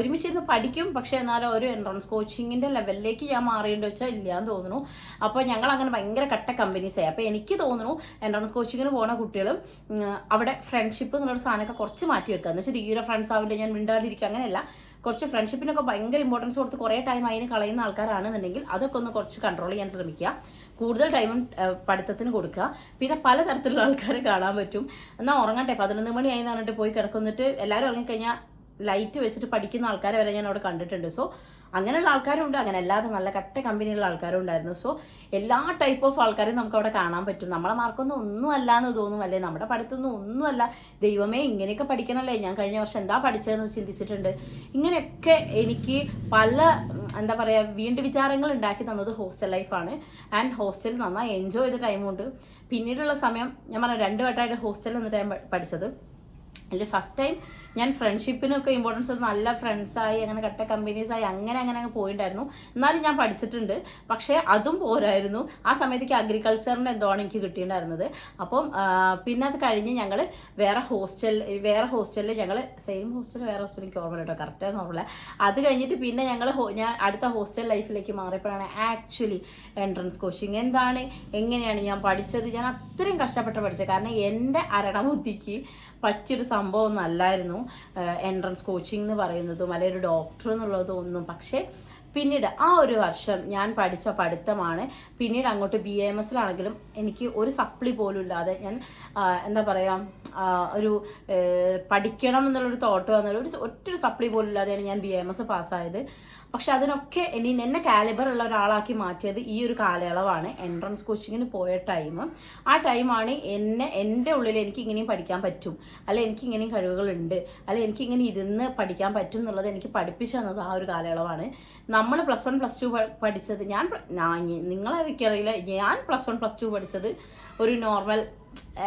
ഒരുമിച്ചിരുന്ന് പഠിക്കും. പക്ഷേ എന്നാലും ഒരു എൻട്രൻസ് കോച്ചിങ്ങിൻ്റെ ലെവലിലേക്ക് ഞാൻ മാറിയെന്ന് വെച്ചാൽ ഇല്ലയെന്ന് തോന്നുന്നു. അപ്പോൾ ഞങ്ങൾ അങ്ങനെ ഭയങ്കര കട്ട കമ്പനീസായി. അപ്പോൾ എനിക്ക് തോന്നുന്നു എൻട്രൻസ് കോച്ചിങ്ങിന് പോകുന്ന കുട്ടികളും അവിടെ ഫ്രണ്ട്ഷിപ്പ് എന്നുള്ളൊരു സാധനമൊക്കെ കുറച്ച് മാറ്റി വെക്കുക. എന്ന് വെച്ചാൽ തീരെ ഫ്രണ്ട്സ് ആവില്ല, ഞാൻ മിണ്ടാതിരിക്കുക, അങ്ങനെയല്ല. കുറച്ച് ഫ്രണ്ട്ഷിപ്പിനൊക്കെ ഭയങ്കര ഇമ്പോർട്ടൻസ് കൊടുത്ത് കുറേ ടൈം അതിന് കളയുന്ന ആൾക്കാരാണെന്നുണ്ടെങ്കിൽ അതൊക്കെ ഒന്ന് കുറച്ച് കൺട്രോൾ ചെയ്യാൻ ശ്രമിക്കുക. കൂടുതൽ ടൈമും പഠിത്തത്തിന് കൊടുക്കുക. പിന്നെ പലതരത്തിലുള്ള ആൾക്കാരെ കാണാൻ പറ്റും. എന്നാൽ ഉറങ്ങട്ടെ 11 മണി ആയി എന്ന് പറഞ്ഞിട്ട് പോയി കിടക്കുന്നിട്ട് എല്ലാവരും ഉറങ്ങിക്കഴിഞ്ഞാൽ ലൈറ്റ് വെച്ചിട്ട് പഠിക്കുന്ന ആൾക്കാരെ വരെ ഞാൻ അവിടെ കണ്ടിട്ടുണ്ട്. സോ അങ്ങനെയുള്ള ആൾക്കാരുണ്ട്, അങ്ങനെ അല്ലാതെ നല്ല കട്ട കമ്പനിയുള്ള ആൾക്കാരും ഉണ്ടായിരുന്നു. സോ എല്ലാ ടൈപ്പ് ഓഫ് ആൾക്കാരെയും നമുക്ക് അവിടെ കാണാൻ പറ്റും. നമ്മളെ മാർക്കൊന്നും ഒന്നും അല്ല എന്ന് തോന്നും, അല്ലേ നമ്മുടെ പഠിത്തമൊന്നും ഒന്നുമല്ല, ദൈവമേ ഇങ്ങനെയൊക്കെ പഠിക്കണമല്ലേ, ഞാൻ കഴിഞ്ഞ വർഷം എന്താ പഠിച്ചതെന്ന് ചിന്തിച്ചിട്ടുണ്ട്. ഇങ്ങനെയൊക്കെ എനിക്ക് പല എന്താ പറയുക വീണ്ടും വിചാരങ്ങൾ ഉണ്ടാക്കി തന്നത് ഹോസ്റ്റൽ ലൈഫാണ്. ആൻഡ് ഹോസ്റ്റലിൽ നന്നായി എൻജോയ് ചെയ്ത ടൈമുണ്ട്. പിന്നീടുള്ള സമയം ഞാൻ പറഞ്ഞ 2 വട്ടമായിട്ട് ഹോസ്റ്റലിൽ നിന്നിട്ട് ഞാൻ പഠിച്ചത്. അതിൽ ഫസ്റ്റ് ടൈം ഞാൻ ഫ്രണ്ട്ഷിപ്പിനൊക്കെ ഇമ്പോർട്ടൻസ് കൊടുത്ത് നല്ല ഫ്രണ്ട്സായി, അങ്ങനെ കട്ട കമ്പനീസായി അങ്ങനെ അങ്ങ് പോയിട്ടുണ്ടായിരുന്നു. എന്നാലും ഞാൻ പഠിച്ചിട്ടുണ്ട്. പക്ഷേ അതും പോരായിരുന്നു. ആ സമയത്തേക്ക് അഗ്രികൾച്ചറിൻ്റെ എന്തോ ആണ് എനിക്ക് കിട്ടിയിട്ടുണ്ടായിരുന്നത്. അപ്പം പിന്നെ അത് കഴിഞ്ഞ് ഞങ്ങൾ വേറെ ഹോസ്റ്റലിൽ ഞങ്ങൾ സെയിം ഹോസ്റ്റൽ വേറെ ഹോസ്റ്റൽ എനിക്ക് ഓർമ്മ കേട്ടോ, കറക്റ്റാന്ന് ഓർമ്മയില്ല. അത് കഴിഞ്ഞിട്ട് പിന്നെ ഞാൻ അടുത്ത ഹോസ്റ്റൽ ലൈഫിലേക്ക് മാറിയപ്പോഴാണ് ആക്ച്വലി എൻട്രൻസ് കോച്ചിങ് എന്താണ്, എങ്ങനെയാണ് ഞാൻ പഠിച്ചത്. ഞാൻ അത്രയും കഷ്ടപ്പെട്ട് പഠിച്ചത്. കാരണം എൻ്റെ അരണബുദ്ധിക്ക് പറ്റിയൊരു സംഭവം ഒന്നും അല്ലായിരുന്നു എൻട്രൻസ് കോച്ചിങ് എന്ന് പറയുന്നതും അല്ലെങ്കിൽ ഒരു ഡോക്ടർ എന്നുള്ളതും ഒന്നും. പക്ഷേ പിന്നീട് ആ ഒരു വർഷം ഞാൻ പഠിച്ച പഠിത്തമാണ് പിന്നീട് അങ്ങോട്ട് BAMSലാണെങ്കിലും എനിക്ക് ഒരു സപ്ലി പോലും ഇല്ലാതെ ഞാൻ എന്താ പറയുക ഒരു പഠിക്കണം എന്നുള്ളൊരു തോട്ട് വന്നൊരു ഒറ്റൊരു സപ്ലി പോലും ഇല്ലാതെയാണ് ഞാൻ BAMS പാസ്സായത്. പക്ഷെ അതിനൊക്കെ എന്നെ കാലിബർ ഉള്ള ഒരാളാക്കി മാറ്റിയത് ഈ ഒരു കാലയളവാണ്, എൻട്രൻസ് കോച്ചിങ്ങിന് പോയ ടൈം. ആ ടൈമാണ് എൻ്റെ ഉള്ളിൽ എനിക്ക് ഇങ്ങനെയും പഠിക്കാൻ പറ്റും, അല്ലെ എനിക്ക് ഇങ്ങനെയും കഴിവുകളുണ്ട്, അല്ലെ എനിക്ക് ഇങ്ങനെ ഇരുന്ന് പഠിക്കാൻ പറ്റും എന്നുള്ളത് എനിക്ക് പഠിപ്പിച്ചു തന്നത് ആ ഒരു കാലയളവാണ്. നമ്മൾ +1 +2 പഠിച്ചത് നിങ്ങളെ എനിക്കറിയില്ല, ഞാൻ +1 +2 പഠിച്ചത് ഒരു നോർമൽ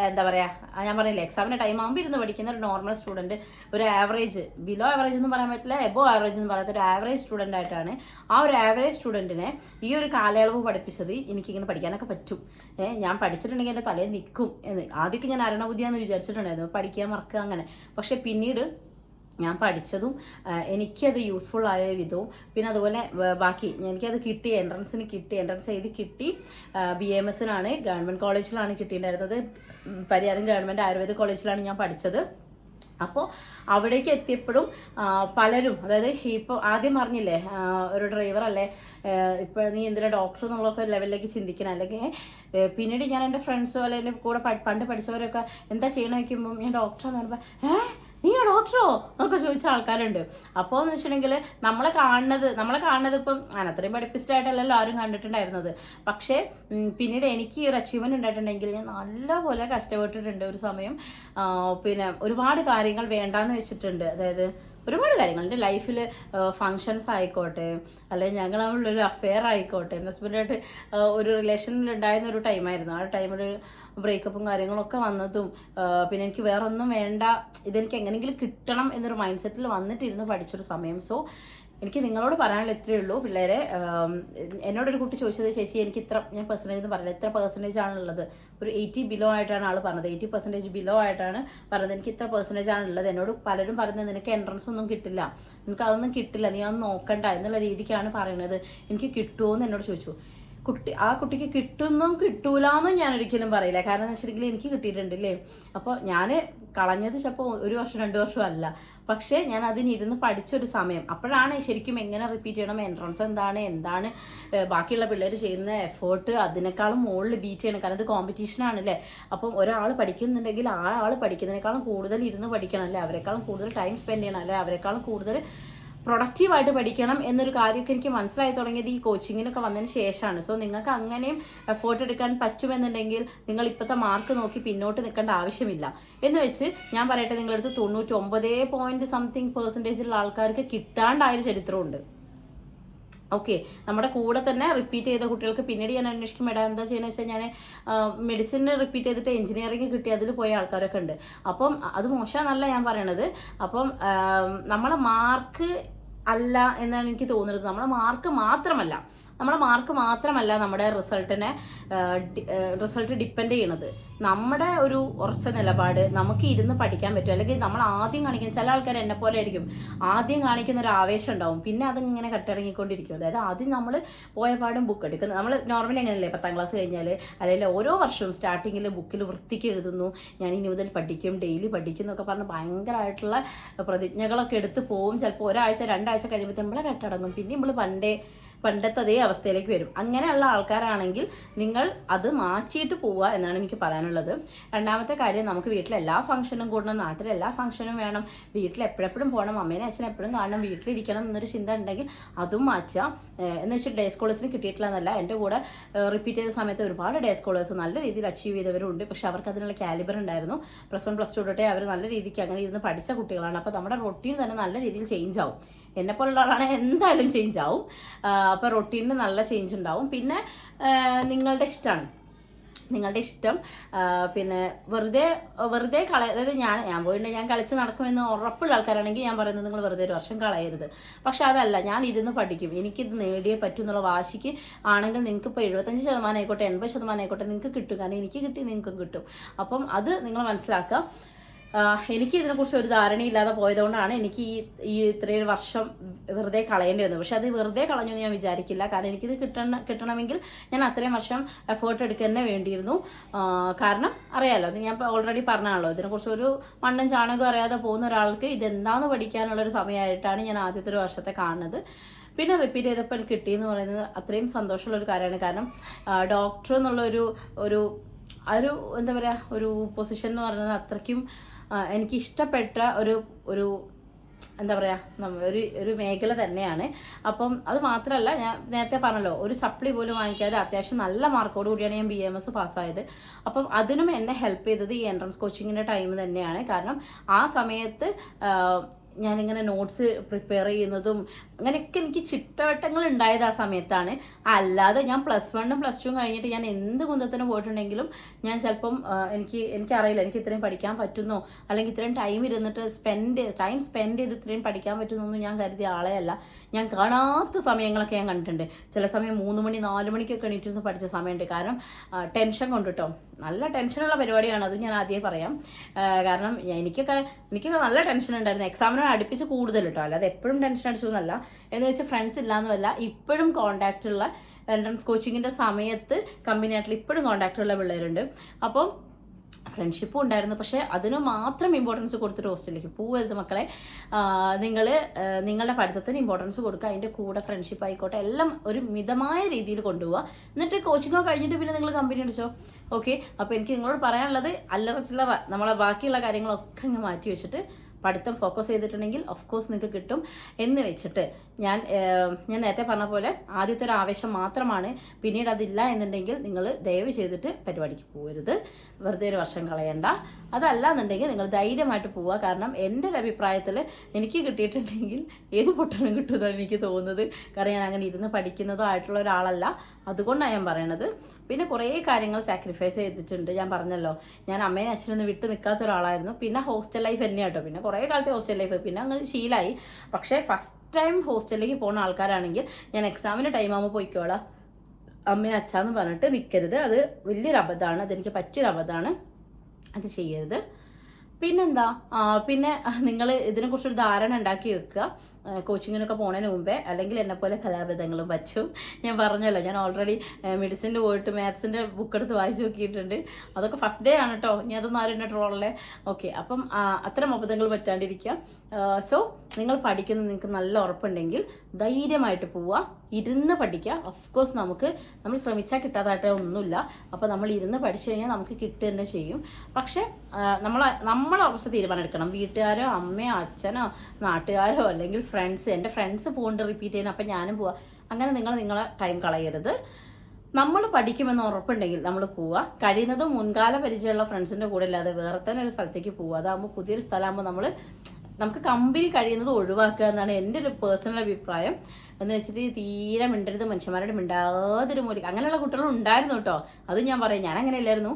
എന്താ പറയുക, ഞാൻ പറയില്ല എക്സാമിൻ്റെ ടൈം ആകുമ്പോൾ ഇരുന്ന് പഠിക്കുന്ന ഒരു നോർമൽ സ്റ്റുഡൻറ്റ്, ഒരു ആവറേജ്, ബിലോ ആവറേജ് എന്ന് പറയാൻ പറ്റില്ല, എബോ ആവറേജ് എന്ന് പറയാത്ത ഒരു ആവറേജ് സ്റ്റുഡൻ്റ് ആയിട്ടാണ്. ആ ഒരു ആവറേജ് സ്റ്റുഡൻറ്റിനെ ഈ ഒരു കാലയളവ് പഠിപ്പിച്ചത് എനിക്കിങ്ങനെ പഠിക്കാനൊക്കെ പറ്റും. ഞാൻ പഠിച്ചിട്ടുണ്ടെങ്കിൽ എൻ്റെ തലയിൽ നിൽക്കും എന്ന് ആദ്യമൊക്കെ ഞാൻ അരണബുദ്ധിയാന്ന് വിചാരിച്ചിട്ടുണ്ടായിരുന്നു, പഠിക്കുക മറക്കുക അങ്ങനെ. പക്ഷെ പിന്നീട് ഞാൻ പഠിച്ചതും എനിക്കത് യൂസ്ഫുൾ ആയ വിധവും പിന്നെ അതുപോലെ ബാക്കി എനിക്കത് കിട്ടി, എൻട്രൻസ് എഴുതി കിട്ടി. BAMSനാണ്, ഗവൺമെൻറ് കോളേജിലാണ് കിട്ടിയിട്ടുണ്ടായിരുന്നത്. പരിയാരം ഗവൺമെൻറ് ആയുർവേദ കോളേജിലാണ് ഞാൻ പഠിച്ചത്. അപ്പോൾ അവിടേക്ക് എത്തിയപ്പോഴും പലരും, അതായത് ഇപ്പോൾ ആദ്യം പറഞ്ഞില്ലേ ഒരു ഡ്രൈവർ അല്ലേ, ഇപ്പോൾ നീ എന്തിനാ ഡോക്ടർ എന്നുള്ളൊക്കെ ലെവലിലേക്ക് ചിന്തിക്കണം. അല്ലെങ്കിൽ പിന്നീട് ഞാൻ എൻ്റെ ഫ്രണ്ട്സോ അല്ലെങ്കിൽ എൻ്റെ കൂടെ പണ്ട് പഠിച്ചവരൊക്കെ എന്താ ചെയ്യണമെന്ന് വയ്ക്കുമ്പോൾ ഞാൻ ഡോക്ടറെന്ന് പറയുമ്പോൾ നീ ഡോക്ടറോ എന്നൊക്കെ ചോദിച്ച ആൾക്കാരുണ്ട്. അപ്പോൾ എന്ന് വെച്ചിട്ടുണ്ടെങ്കിൽ നമ്മളെ കാണുന്നത് ഇപ്പം അത്രയും പഠിപ്പിസ്റ്റായിട്ടല്ലല്ലോ ആരും കണ്ടിട്ടുണ്ടായിരുന്നത്. പക്ഷേ പിന്നീട് എനിക്ക് ഈ ഒരു അച്ചീവ്മെന്റ് ഉണ്ടായിട്ടുണ്ടെങ്കിൽ ഞാൻ നല്ലപോലെ കഷ്ടപ്പെട്ടിട്ടുണ്ട് ഒരു സമയം. പിന്നെ ഒരുപാട് കാര്യങ്ങൾ വേണ്ടാന്ന് വെച്ചിട്ടുണ്ട്. അതായത് ഒരുപാട് കാര്യങ്ങൾ എൻ്റെ ലൈഫിൽ ഫങ്ഷൻസ് ആയിക്കോട്ടെ, അല്ലെങ്കിൽ ഞങ്ങൾ തമ്മിലൊരു അഫെയർ ആയിക്കോട്ടെ, എൻ്റെ ഹസ്ബൻഡായിട്ട് ഒരു റിലേഷനിൽ ഉണ്ടായിരുന്ന ഒരു ടൈമായിരുന്നു. ആ ടൈമിൽ ബ്രേക്കപ്പും കാര്യങ്ങളൊക്കെ വന്നതും പിന്നെ എനിക്ക് വേറെ ഒന്നും വേണ്ട, ഇതെനിക്ക് എങ്ങനെയെങ്കിലും കിട്ടണം എന്നൊരു മൈൻഡ് സെറ്റിൽ വന്നിട്ടിരുന്ന് പഠിച്ചൊരു സമയം. സോ എനിക്ക് നിങ്ങളോട് പറയാനുള്ള ഇത്രയേ ഉള്ളൂ പിള്ളേരെ. എന്നോടൊരു കുട്ടി ചോദിച്ചത്, ചേച്ചി എനിക്ക് ഞാൻ പെർസെൻറ്റേജ് എന്ന് പറഞ്ഞില്ല, എത്ര പെർസെൻറ്റേജ് ആണുള്ളത്? ഒരു 80 ബിലോ ആയിട്ടാണ് ആൾ പറഞ്ഞത്, 80% ബിലോ ആയിട്ടാണ് പറഞ്ഞത്. എനിക്ക് ഇത്ര പെർസെൻറ്റേജ് ആണുള്ളത്. എന്നോട് പലരും പറയുന്നത് നിനക്ക് എൻട്രൻസ് ഒന്നും കിട്ടില്ല, നിനക്ക് അതൊന്നും കിട്ടില്ല, നീ അതൊന്നും നോക്കണ്ട എന്നുള്ള രീതിക്കാണ് പറയുന്നത്. എനിക്ക് കിട്ടുമോ എന്ന് എന്നോട് ചോദിച്ചു. ആ കുട്ടിക്ക് കിട്ടുമെന്നും കിട്ടൂലെന്നും ഞാൻ ഒരിക്കലും പറയില്ല. കാരണം എന്ന് വെച്ചിട്ടുണ്ടെങ്കിൽ എനിക്ക് കിട്ടിയിട്ടുണ്ടല്ലേ. അപ്പോൾ ഞാൻ കളഞ്ഞത് ചിലപ്പോൾ 1 വർഷം 2 വർഷം അല്ല, പക്ഷേ ഞാൻ അതിനിരുന്ന് പഠിച്ചൊരു സമയം. അപ്പോഴാണ് ശരിക്കും എങ്ങനെ റിപ്പീറ്റ് ചെയ്യണം, എൻട്രൻസ് എന്താണ് ബാക്കിയുള്ള പിള്ളേർ ചെയ്യുന്ന എഫേർട്ട് അതിനേക്കാളും മുകളിൽ ബീറ്റ് ചെയ്യണം. കാരണം ഇത് കോമ്പറ്റീഷനാണ് അല്ലേ. അപ്പം ഒരാൾ പഠിക്കുന്നുണ്ടെങ്കിൽ ആ ആൾ പഠിക്കുന്നതിനേക്കാളും കൂടുതൽ ഇരുന്ന് പഠിക്കണം അല്ലേ, അവരെക്കാളും കൂടുതൽ ടൈം സ്പെൻഡ് ചെയ്യണം അല്ലേ, അവരെക്കാളും കൂടുതൽ പ്രൊഡക്റ്റീവായിട്ട് പഠിക്കണം എന്നൊരു കാര്യമൊക്കെ എനിക്ക് മനസ്സിലായി തുടങ്ങിയത് ഈ കോച്ചിങ്ങിനൊക്കെ വന്നതിന് ശേഷമാണ്. സോ നിങ്ങൾക്ക് അങ്ങനെയും എഫേർട്ട് എടുക്കാൻ പറ്റുമെന്നുണ്ടെങ്കിൽ നിങ്ങൾ ഇപ്പോഴത്തെ മാർക്ക് നോക്കി പിന്നോട്ട് നിൽക്കേണ്ട ആവശ്യമില്ല. എന്ന് വെച്ച് ഞാൻ പറയട്ടെ, നിങ്ങളടുത്ത് 99.something% ആൾക്കാർക്ക് കിട്ടാണ്ടായൊരു ചരിത്രമുണ്ട്. ഓക്കെ, നമ്മുടെ കൂടെ തന്നെ റിപ്പീറ്റ് ചെയ്ത കുട്ടികൾക്ക് പിന്നീട് ഞാൻ അന്വേഷിക്കും, മേഡം എന്താ ചെയ്യുന്നത് വെച്ചാൽ ഞാൻ മെഡിസിന് റിപ്പീറ്റ് ചെയ്തിട്ട് എഞ്ചിനീയറിംഗ് കിട്ടി അതിൽ പോയ ആൾക്കാരൊക്കെ ഉണ്ട്. അപ്പം അത് മോശമെന്നല്ല ഞാൻ പറയണത്. അപ്പം നമ്മളെ മാർക്ക് അല്ല എന്നാണ് എനിക്ക് തോന്നുന്നത്. നമ്മളെ മാർക്ക് മാത്രമല്ല നമ്മുടെ റിസൾട്ട് ഡിപ്പെൻഡ് ചെയ്യണത്. നമ്മുടെ ഒരു ഉറച്ച നിലപാട്, നമുക്ക് ഇരുന്ന് പഠിക്കാൻ പറ്റും. അല്ലെങ്കിൽ നമ്മൾ ആദ്യം കാണിക്കുന്ന ചില ആൾക്കാർ എന്നെ പോലെ ആയിരിക്കും, ആദ്യം കാണിക്കുന്ന ഒരു ആവേശം ഉണ്ടാവും, പിന്നെ അതിങ്ങനെ കട്ടിറങ്ങിക്കൊണ്ടിരിക്കും. അതായത് ആദ്യം നമ്മൾ പോയപാടും ബുക്ക് എടുക്കുന്നത്, നമ്മൾ നോർമലി എങ്ങനെയല്ലേ 10ാം ക്ലാസ് കഴിഞ്ഞാൽ അല്ലെങ്കിൽ ഓരോ വർഷവും സ്റ്റാർട്ടിങ്ങിൽ ബുക്കിൽ വൃത്തിക്ക് എഴുതുന്നു, ഞാൻ ഇനി മുതൽ പഠിക്കും, ഡെയിലി പഠിക്കും എന്നൊക്കെ പറഞ്ഞ് ഭയങ്കരമായിട്ടുള്ള പ്രതിജ്ഞകളൊക്കെ എടുത്ത് പോവും. ചിലപ്പോൾ 1 ആഴ്ച 2 ആഴ്ച കഴിയുമ്പോൾ നമ്മളെ കട്ടടങ്ങും, പിന്നെ നമ്മൾ പണ്ടത്തെ അതേ അവസ്ഥയിലേക്ക് വരും. അങ്ങനെയുള്ള ആൾക്കാരാണെങ്കിൽ നിങ്ങൾ അത് മാറ്റിയിട്ട് പോവുക എന്നാണ് എനിക്ക് പറയാനുള്ളത്. രണ്ടാമത്തെ കാര്യം, നമുക്ക് വീട്ടിൽ എല്ലാ ഫംഗ്ഷനും കൂടണം, നാട്ടിൽ എല്ലാ ഫംഗ്ഷനും വേണം, വീട്ടിൽ എപ്പോഴെപ്പോഴും പോകണം, അമ്മേനെ അച്ഛനെ എപ്പോഴും കാണണം, വീട്ടിലിരിക്കണം എന്നൊരു ചിന്ത ഉണ്ടെങ്കിൽ അതും മാറ്റുക. എന്ന് വെച്ചാൽ ഡേ സ്കോളേഴ്സിന് കിട്ടിയിട്ടില്ല എന്നല്ല, എൻ്റെ കൂടെ റിപ്പീറ്റ് ചെയ്ത സമയത്ത് ഒരുപാട് ഡേ സ്കോളേഴ്സ് നല്ല രീതിയിൽ അച്ചീവ് ചെയ്തവരുണ്ട്. പക്ഷെ അവർക്ക് അതിനുള്ള കാലിബർ ഉണ്ടായിരുന്നു. +1 +2 തൊട്ടേ അവർ നല്ല രീതിക്ക് അങ്ങനെ ഇരുന്ന് പഠിച്ച കുട്ടികളാണ്. അപ്പോൾ നമ്മുടെ റൊട്ടീൻ തന്നെ നല്ല രീതിയിൽ ചേഞ്ച് ആവും. എന്നെപ്പോലുള്ള ആളാണെങ്കിൽ എന്തായാലും ചേഞ്ച് ആവും. അപ്പോൾ റൊട്ടീനിന് നല്ല ചേഞ്ച് ഉണ്ടാവും. പിന്നെ നിങ്ങളുടെ ഇഷ്ടം പിന്നെ വെറുതെ അതായത് ഞാൻ പോയിട്ട് ഞാൻ കളിച്ച് നടക്കുമെന്ന് ഉറപ്പുള്ള ആൾക്കാരാണെങ്കിൽ ഞാൻ പറയുന്നത് നിങ്ങൾ വെറുതെ 1 വർഷം കളയരുത്. പക്ഷെ അതല്ല, ഞാൻ ഇരുന്ന് പഠിക്കും, എനിക്കിത് നേടിയേ പറ്റും എന്നുള്ള വാശിക്ക് ആണെങ്കിൽ നിങ്ങൾക്ക് ഇപ്പോൾ 75% ആയിക്കോട്ടെ 80% ആയിക്കോട്ടെ നിങ്ങൾക്ക് കിട്ടും. കാരണം എനിക്ക് കിട്ടി, നിങ്ങൾക്കും കിട്ടും. അപ്പം അത് നിങ്ങൾ മനസ്സിലാക്കുക. എനിക്ക് ഇതിനെക്കുറിച്ച് ഒരു ധാരണയില്ലാതെ പോയതുകൊണ്ടാണ് എനിക്ക് ഈ ഇത്രയൊരു വർഷം വെറുതെ കളയേണ്ടി വന്നത്. പക്ഷെ അത് വെറുതെ കളഞ്ഞു എന്ന് ഞാൻ വിചാരിക്കില്ല. കാരണം എനിക്കിത് കിട്ടണമെങ്കിൽ ഞാൻ അത്രയും വർഷം എഫേർട്ട് എടുക്കുക തന്നെ വേണ്ടിയിരുന്നു. കാരണം അറിയാലോ, അത് ഞാൻ ഓൾറെഡി പറഞ്ഞാണല്ലോ, ഇതിനെക്കുറിച്ച് ഒരു മണ്ണും ചാണകവും അറിയാതെ പോകുന്ന ഒരാൾക്ക് ഇതെന്താന്ന് പഠിക്കാനുള്ളൊരു സമയമായിട്ടാണ് ഞാൻ ആദ്യത്തെ 1 വർഷത്തെ കാണുന്നത്. പിന്നെ റിപ്പീറ്റ് ചെയ്തപ്പോൾ എനിക്ക് കിട്ടിയെന്ന് പറയുന്നത് അത്രയും സന്തോഷമുള്ളൊരു കാര്യമാണ്. കാരണം ഡോക്ടർ എന്നുള്ള ഒരു എന്താ പറയുക, ഒരു പൊസിഷൻ എന്ന് പറയുന്നത് അത്രയ്ക്കും എനിക്കിഷ്ടപ്പെട്ട ഒരു എന്താ പറയുക ഒരു മേഖല തന്നെയാണ്. അപ്പം അത് മാത്രമല്ല, ഞാൻ നേരത്തെ പറഞ്ഞല്ലോ, ഒരു സപ്ലി പോലും വാങ്ങിക്കാതെ അത്യാവശ്യം നല്ല മാർക്കോട് കൂടിയാണ് ഞാൻ BAMS പാസ്സായത്. അപ്പം അതിനും എന്നെ ഹെൽപ്പ് ചെയ്തത് ഈ എൻട്രൻസ് കോച്ചിങ്ങിൻ്റെ ടൈം തന്നെയാണ്. കാരണം ആ സമയത്ത് ഞാനിങ്ങനെ നോട്ട്സ് പ്രിപ്പയർ ചെയ്യുന്നതും അങ്ങനെയൊക്കെ എനിക്ക് ചിട്ടവട്ടങ്ങൾ ഉണ്ടായത് ആ സമയത്താണ്. അല്ലാതെ ഞാൻ +1 +2 കഴിഞ്ഞിട്ട് ഞാൻ എന്ത് കുന്തത്തിന് പോയിട്ടുണ്ടെങ്കിലും ഞാൻ ചിലപ്പം എനിക്കറിയില്ല എനിക്ക് ഇത്രയും പഠിക്കാൻ പറ്റുന്നോ, അല്ലെങ്കിൽ ഇത്രയും ടൈം ഇരുന്നിട്ട് ടൈം സ്പെൻഡ് ചെയ്ത് ഇത്രയും പഠിക്കാൻ പറ്റുന്നൊന്നും ഞാൻ കരുതിയ ആളെ അല്ല. ഞാൻ കാണാത്ത സമയങ്ങളൊക്കെ ഞാൻ കണ്ടിട്ടുണ്ട്. ചില സമയം 3 മണി 4 മണിക്കൊക്കെ എണീറ്റിരുന്ന് പഠിച്ച സമയമുണ്ട്. കാരണം ടെൻഷൻ കൊണ്ടിട്ടോ, നല്ല ടെൻഷനുള്ള പരിപാടിയാണ് അത്, ഞാൻ ആദ്യമേ പറയാം. കാരണം എനിക്കൊക്കെ നല്ല ടെൻഷൻ ഉണ്ടായിരുന്നു. എക്സാമിന് അടുപ്പിച്ച് കൂടുതൽ കേട്ടോ, അല്ലാതെ എപ്പോഴും ടെൻഷൻ അടിച്ചു എന്നല്ല. എന്ന് വെച്ചാൽ ഫ്രണ്ട്സ് ഇല്ലാന്നുമല്ല, ഇപ്പോഴും കോൺടാക്റ്റ് ഉള്ള എൻട്രൻസ് കോച്ചിങ്ങിൻ്റെ സമയത്ത് കമ്പനി ആയിട്ടുള്ള ഇപ്പോഴും കോൺടാക്റ്റ് ഉള്ള പിള്ളേരുണ്ട്. അപ്പം ഫ്രണ്ട്ഷിപ്പും ഉണ്ടായിരുന്നു. പക്ഷേ അതിന് മാത്രം ഇമ്പോർട്ടൻസ് കൊടുത്തിട്ട് ഹോസ്റ്റലിലേക്ക് പോകരുത് മക്കളെ. നിങ്ങൾ നിങ്ങളുടെ പഠിത്തത്തിന് ഇമ്പോർട്ടൻസ് കൊടുക്കുക, അതിൻ്റെ കൂടെ ഫ്രണ്ട്ഷിപ്പ് ആയിക്കോട്ടെ എല്ലാം ഒരു മിതമായ രീതിയിൽ കൊണ്ടുപോവുക. എന്നിട്ട് കോച്ചിങ്ങോ കഴിഞ്ഞിട്ട് പിന്നെ നിങ്ങൾ കമ്പനി അടിച്ചോ. ഓക്കെ, അപ്പോൾ എനിക്ക് നിങ്ങളോട് പറയാനുള്ളത് അല്ലറ ചില്ലറ നമ്മളെ ബാക്കിയുള്ള കാര്യങ്ങളൊക്കെ അങ്ങ് മാറ്റി വെച്ചിട്ട് പഠിത്തം ഫോക്കസ് ചെയ്തിട്ടുണ്ടെങ്കിൽ ഓഫ് കോഴ്സ് നിങ്ങൾക്ക് കിട്ടും എന്ന് വെച്ചിട്ട് ഞാൻ നേരത്തെ പറഞ്ഞ പോലെ ആദ്യത്തെ ഒരു ആവേശം മാത്രമാണ്. പിന്നീട് അതില്ല എന്നുണ്ടെങ്കിൽ നിങ്ങൾ ദയവ് ചെയ്തിട്ട് പരിപാടിക്ക് പോകരുത്, വെറുതെ ഒരു വർഷം കളയണ്ട. അതല്ല എന്നുണ്ടെങ്കിൽ നിങ്ങൾ ധൈര്യമായിട്ട് പോവുക. കാരണം എൻ്റെ ഒരു അഭിപ്രായത്തിൽ എനിക്ക് കിട്ടിയിട്ടുണ്ടെങ്കിൽ ഏത് പൊട്ടനും കിട്ടുന്നതാണ് എനിക്ക് തോന്നുന്നത്. കാരണം ഞാൻ അങ്ങനെ ഇരുന്ന് പഠിക്കുന്നതോ ആയിട്ടുള്ള ഒരാളല്ല, അതുകൊണ്ടാണ് ഞാൻ പറയണത്. പിന്നെ കുറേ കാര്യങ്ങൾ സാക്രിഫൈസ് ചെയ്തിട്ടുണ്ട്. ഞാൻ പറഞ്ഞല്ലോ, ഞാൻ അമ്മേനെ അച്ഛനൊന്നും വിട്ട് നിൽക്കാത്ത ഒരാളായിരുന്നു. പിന്നെ ഹോസ്റ്റൽ ലൈഫ് തന്നെയാട്ടോ, പിന്നെ കുറേ കാലത്തെ ഹോസ്റ്റൽ ലൈഫ്, പിന്നെ അങ്ങനെ ശീലമായി. പക്ഷേ ഫസ്റ്റ് ടൈം ഹോസ്റ്റലിലേക്ക് പോകുന്ന ആൾക്കാരാണെങ്കിൽ ഞാൻ എക്സാമിൻ്റെ ടൈം ആകുമ്പോൾ പോയിക്കോളാം അമ്മയെ അച്ഛാന്ന് പറഞ്ഞിട്ട് നിൽക്കരുത്. അത് വലിയൊരു അബദ്ധമാണ്, അതെനിക്ക് പറ്റിയൊരു അബദ്ധമാണ്, അത് ചെയ്യരുത്. പിന്നെന്താ, പിന്നെ നിങ്ങൾ ഇതിനെക്കുറിച്ചൊരു ധാരണ ഉണ്ടാക്കി വെക്കുക കോച്ചിങ്ങിനൊക്കെ പോണതിന് മുമ്പേ, അല്ലെങ്കിൽ എന്നെപ്പോലെ ഫലാബദ്ധങ്ങളും പറ്റും. ഞാൻ പറഞ്ഞല്ലോ, ഞാൻ ഓൾറെഡി മെഡിസിൻ്റെ പോയിട്ട് മാത്സിൻ്റെ ബുക്ക് എടുത്ത് വായിച്ചു നോക്കിയിട്ടുണ്ട്. അതൊക്കെ ഫസ്റ്റ് ഡേ ആണ് കേട്ടോ, ഇനി അതൊന്നും ആരും എന്നെ ട്രോളല്ലേ. ഓക്കെ, അപ്പം അത്തരം അബദ്ധങ്ങൾ പറ്റാണ്ടിരിക്കുക. സോ നിങ്ങൾ പഠിക്കുന്നത് നിങ്ങൾക്ക് നല്ല ഉറപ്പുണ്ടെങ്കിൽ ധൈര്യമായിട്ട് പോവുക, ഇരുന്ന് പഠിക്കുക. ഓഫ്കോഴ്സ് നമ്മൾ ശ്രമിച്ചാൽ ഒന്നുമില്ല. അപ്പോൾ നമ്മൾ ഇരുന്ന് പഠിച്ചു കഴിഞ്ഞാൽ നമുക്ക് കിട്ടുക തന്നെ ചെയ്യും. പക്ഷേ നമ്മളെ അവസ്ഥ തീരുമാനം എടുക്കണം. വീട്ടുകാരോ അമ്മയോ അച്ഛനോ നാട്ടുകാരോ അല്ലെങ്കിൽ എൻ്റെ ഫ്രണ്ട്സ് പോകുന്നുണ്ട് റിപ്പീറ്റ് ചെയ്യുന്നത്, അപ്പം ഞാനും പോവാം. അങ്ങനെ നിങ്ങളെ ടൈം കളയരുത്. നമ്മൾ പഠിക്കുമെന്ന് ഉറപ്പുണ്ടെങ്കിൽ നമ്മൾ പോവുക. കഴിയുന്നതും മുൻകാല പരിചയമുള്ള ഫ്രണ്ട്സിൻ്റെ കൂടെ അല്ലാതെ വേറെ തന്നെ ഒരു സ്ഥലത്തേക്ക് പോവുക. അതാകുമ്പോൾ പുതിയൊരു സ്ഥലമാകുമ്പോൾ നമുക്ക് കമ്പനി കഴിയുന്നത് ഒഴിവാക്കുക എന്നാണ് എൻ്റെ ഒരു പേഴ്സണൽ അഭിപ്രായം. എന്ന് വെച്ചിട്ട് തീരെ മിണ്ടരുത്, മനുഷ്യന്മാരോട് മിണ്ടാതൊരു മൂലിക, അങ്ങനെയുള്ള കുട്ടികളും ഉണ്ടായിരുന്നു കേട്ടോ. അതും ഞാൻ പറയും, ഞാൻ അങ്ങനെ ഇല്ലായിരുന്നു.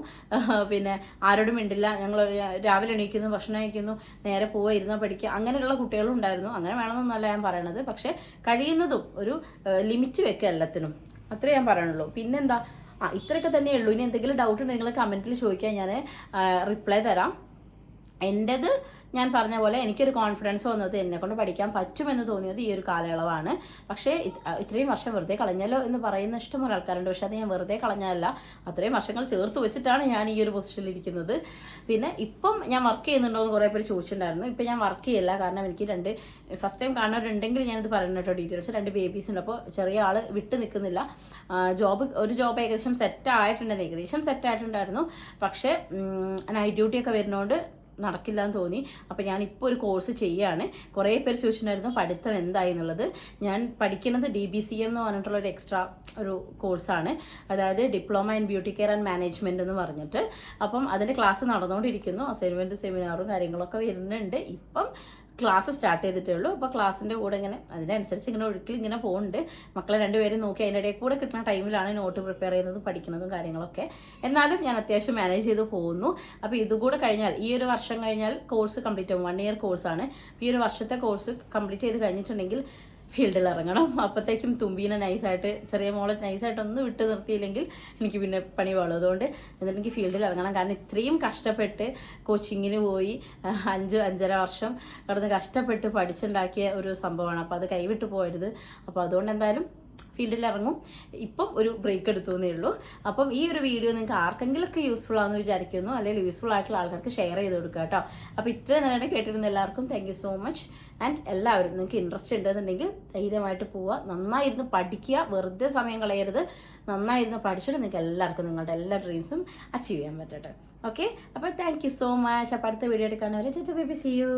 പിന്നെ ആരോടും മിണ്ടില്ല, ഞങ്ങൾ രാവിലെ എണീക്കുന്നു, ഭക്ഷണം കഴിക്കുന്നു, നേരെ പോവുക, ഇരുന്നാൽ പഠിക്കുക, അങ്ങനെയുള്ള കുട്ടികളും ഉണ്ടായിരുന്നു. അങ്ങനെ വേണമെന്നല്ല ഞാൻ പറയണത്. പക്ഷെ കഴിയുന്നതും ഒരു ലിമിറ്റ് വെക്കുക എല്ലാത്തിനും, അത്രേ ഞാൻ പറയണുള്ളൂ. പിന്നെന്താ, ഇത്രയൊക്കെ തന്നെയേ ഉള്ളൂ. ഇനി എന്തെങ്കിലും ഡൗട്ട് ഉണ്ടെങ്കിൽ നിങ്ങൾ കമൻറ്റിൽ ചോദിക്കാൻ, ഞാൻ റിപ്ലൈ തരാം. എൻ്റേത് ഞാൻ പറഞ്ഞ പോലെ എനിക്കൊരു കോൺഫിഡൻസ് വന്നത്, എന്നെക്കൊണ്ട് പഠിക്കാൻ പറ്റുമെന്ന് തോന്നിയത് ഈ ഒരു കാലയളവാണ്. പക്ഷേ ഇത്രയും വർഷം വെറുതെ കളഞ്ഞല്ലോ എന്ന് പറയുന്ന ഇഷ്ടംപോലെ ആൾക്കാരുണ്ട്. പക്ഷെ അത് ഞാൻ വെറുതെ കളഞ്ഞതല്ല, അത്രയും വർഷങ്ങൾ ചേർത്ത് വെച്ചിട്ടാണ് ഞാൻ ഈ ഒരു പൊസിഷനിൽ ഇരിക്കുന്നത്. പിന്നെ ഇപ്പം ഞാൻ വർക്ക് ചെയ്യുന്നുണ്ടോ എന്ന് കുറേ പേര് ചോദിച്ചിട്ടുണ്ടായിരുന്നു. ഇപ്പം ഞാൻ വർക്ക് ചെയ്യില്ല, കാരണം എനിക്ക് ഫസ്റ്റ് ടൈം കാണുന്നവരുണ്ടെങ്കിൽ ഞാനിത് പറയുന്ന കേട്ടോ ഡീറ്റെയിൽസ്. 2 ബേബീസ് ഉണ്ട്, അപ്പോൾ ചെറിയ ആൾ വിട്ട് നിൽക്കുന്നില്ല. ഒരു ജോബ് ഏകദേശം സെറ്റായിട്ടുണ്ടായിരുന്നു. പക്ഷേ നൈറ്റ് ഡ്യൂട്ടിയൊക്കെ വരുന്നതുകൊണ്ട് നടക്കില്ല എന്ന് തോന്നി. അപ്പോൾ ഞാനിപ്പോൾ ഒരു കോഴ്സ് ചെയ്യുകയാണ്. കുറേ പേര് ചോദിച്ചിട്ടുണ്ടായിരുന്നു പഠിത്തം എന്തായി എന്നുള്ളത്. ഞാൻ പഠിക്കുന്നത് DBCM എന്ന് പറഞ്ഞിട്ടുള്ള ഒരു എക്സ്ട്രാ ഒരു കോഴ്സാണ്, അതായത് diploma in beauty care and management എന്ന് പറഞ്ഞിട്ട്. അപ്പം അതിൻ്റെ ക്ലാസ് നടന്നുകൊണ്ടിരിക്കുന്നു, അസൈൻമെൻറ്റ് സെമിനാറും കാര്യങ്ങളൊക്കെ വരുന്നുണ്ട്. ഇപ്പം ക്ലാസ് സ്റ്റാർട്ട് ചെയ്തിട്ടേ ഉള്ളൂ. അപ്പോൾ ക്ലാസ്സിൻ്റെ കൂടെ ഇങ്ങനെ അതിനനുസരിച്ച് ഇങ്ങനെ ഒഴുക്കിൽ ഇങ്ങനെ പോകുന്നുണ്ട്. മക്കളെ 2 പേരും നോക്കി അതിൻ്റെ ഇടയിൽ കൂടെ കിട്ടുന്ന ടൈമിലാണ് നോട്ട് പ്രിപ്പയർ ചെയ്യുന്നതും പഠിക്കുന്നതും കാര്യങ്ങളൊക്കെ. എന്നാലും ഞാൻ അത്യാവശ്യം മാനേജ് ചെയ്ത് പോകുന്നു. അപ്പോൾ ഇതുകൂടെ കഴിഞ്ഞാൽ, ഈ ഒരു വർഷം കഴിഞ്ഞാൽ കോഴ്സ് കംപ്ലീറ്റ് ആവും. 1 ഇയർ കോഴ്സാണ്. ഈ ഒരു വർഷത്തെ കോഴ്സ് കംപ്ലീറ്റ് ചെയ്ത് കഴിഞ്ഞിട്ടുണ്ടെങ്കിൽ ഫീൽഡിൽ ഇറങ്ങണം. അപ്പോഴത്തേക്കും തുമ്പീനെ നൈസായിട്ട്, ചെറിയ മോളെ നൈസായിട്ടൊന്നും വിട്ട് നിർത്തിയില്ലെങ്കിൽ എനിക്ക് പിന്നെ പണി വേണം. അതുകൊണ്ട് എനിക്ക് ഫീൽഡിൽ ഇറങ്ങണം. കാരണം ഇത്രയും കഷ്ടപ്പെട്ട് കോച്ചിങ്ങിന് പോയി 5-5.5 വർഷം കിടന്ന് കഷ്ടപ്പെട്ട് പഠിച്ചുണ്ടാക്കിയ ഒരു സംഭവമാണ്. അപ്പോൾ അത് കൈവിട്ട് പോകരുത്. അപ്പോൾ അതുകൊണ്ട് എന്തായാലും ഫീൽഡിൽ ഇറങ്ങും. ഇപ്പം ഒരു ബ്രേക്ക് എടുത്തുവെന്നേ ഉള്ളൂ. അപ്പം ഈ ഒരു വീഡിയോ നിങ്ങൾക്ക് ആർക്കെങ്കിലുമൊക്കെ യൂസ്ഫുൾ ആണെന്ന് വിചാരിക്കുന്നു, അല്ലെങ്കിൽ യൂസ്ഫുൾ ആയിട്ടുള്ള ആൾക്കാർക്ക് ഷെയർ ചെയ്ത് കൊടുക്കുക കേട്ടോ. അപ്പോൾ ഇത്രയും നേരം കേട്ടിരുന്ന എല്ലാവർക്കും thank you so much. And എല്ലാവരും നിങ്ങൾക്ക് ഇൻട്രസ്റ്റ് ഉണ്ടെന്നുണ്ടെങ്കിൽ ധൈര്യമായിട്ട് പോവുക, നന്നായിരുന്നു പഠിക്കുക, വെറുതെ സമയം കളയരുത്. നന്നായിരുന്നു പഠിച്ചിട്ട് നിങ്ങൾക്ക് എല്ലാവർക്കും നിങ്ങളുടെ എല്ലാ ഡ്രീംസും അച്ചീവ് ചെയ്യാൻ പറ്റട്ടെ. ഓക്കെ, അപ്പോൾ താങ്ക് യു സോ മച്ച്. അപ്പോൾ അടുത്ത വീഡിയോ എടുക്കാനവരെ ബേബി, സീ യു.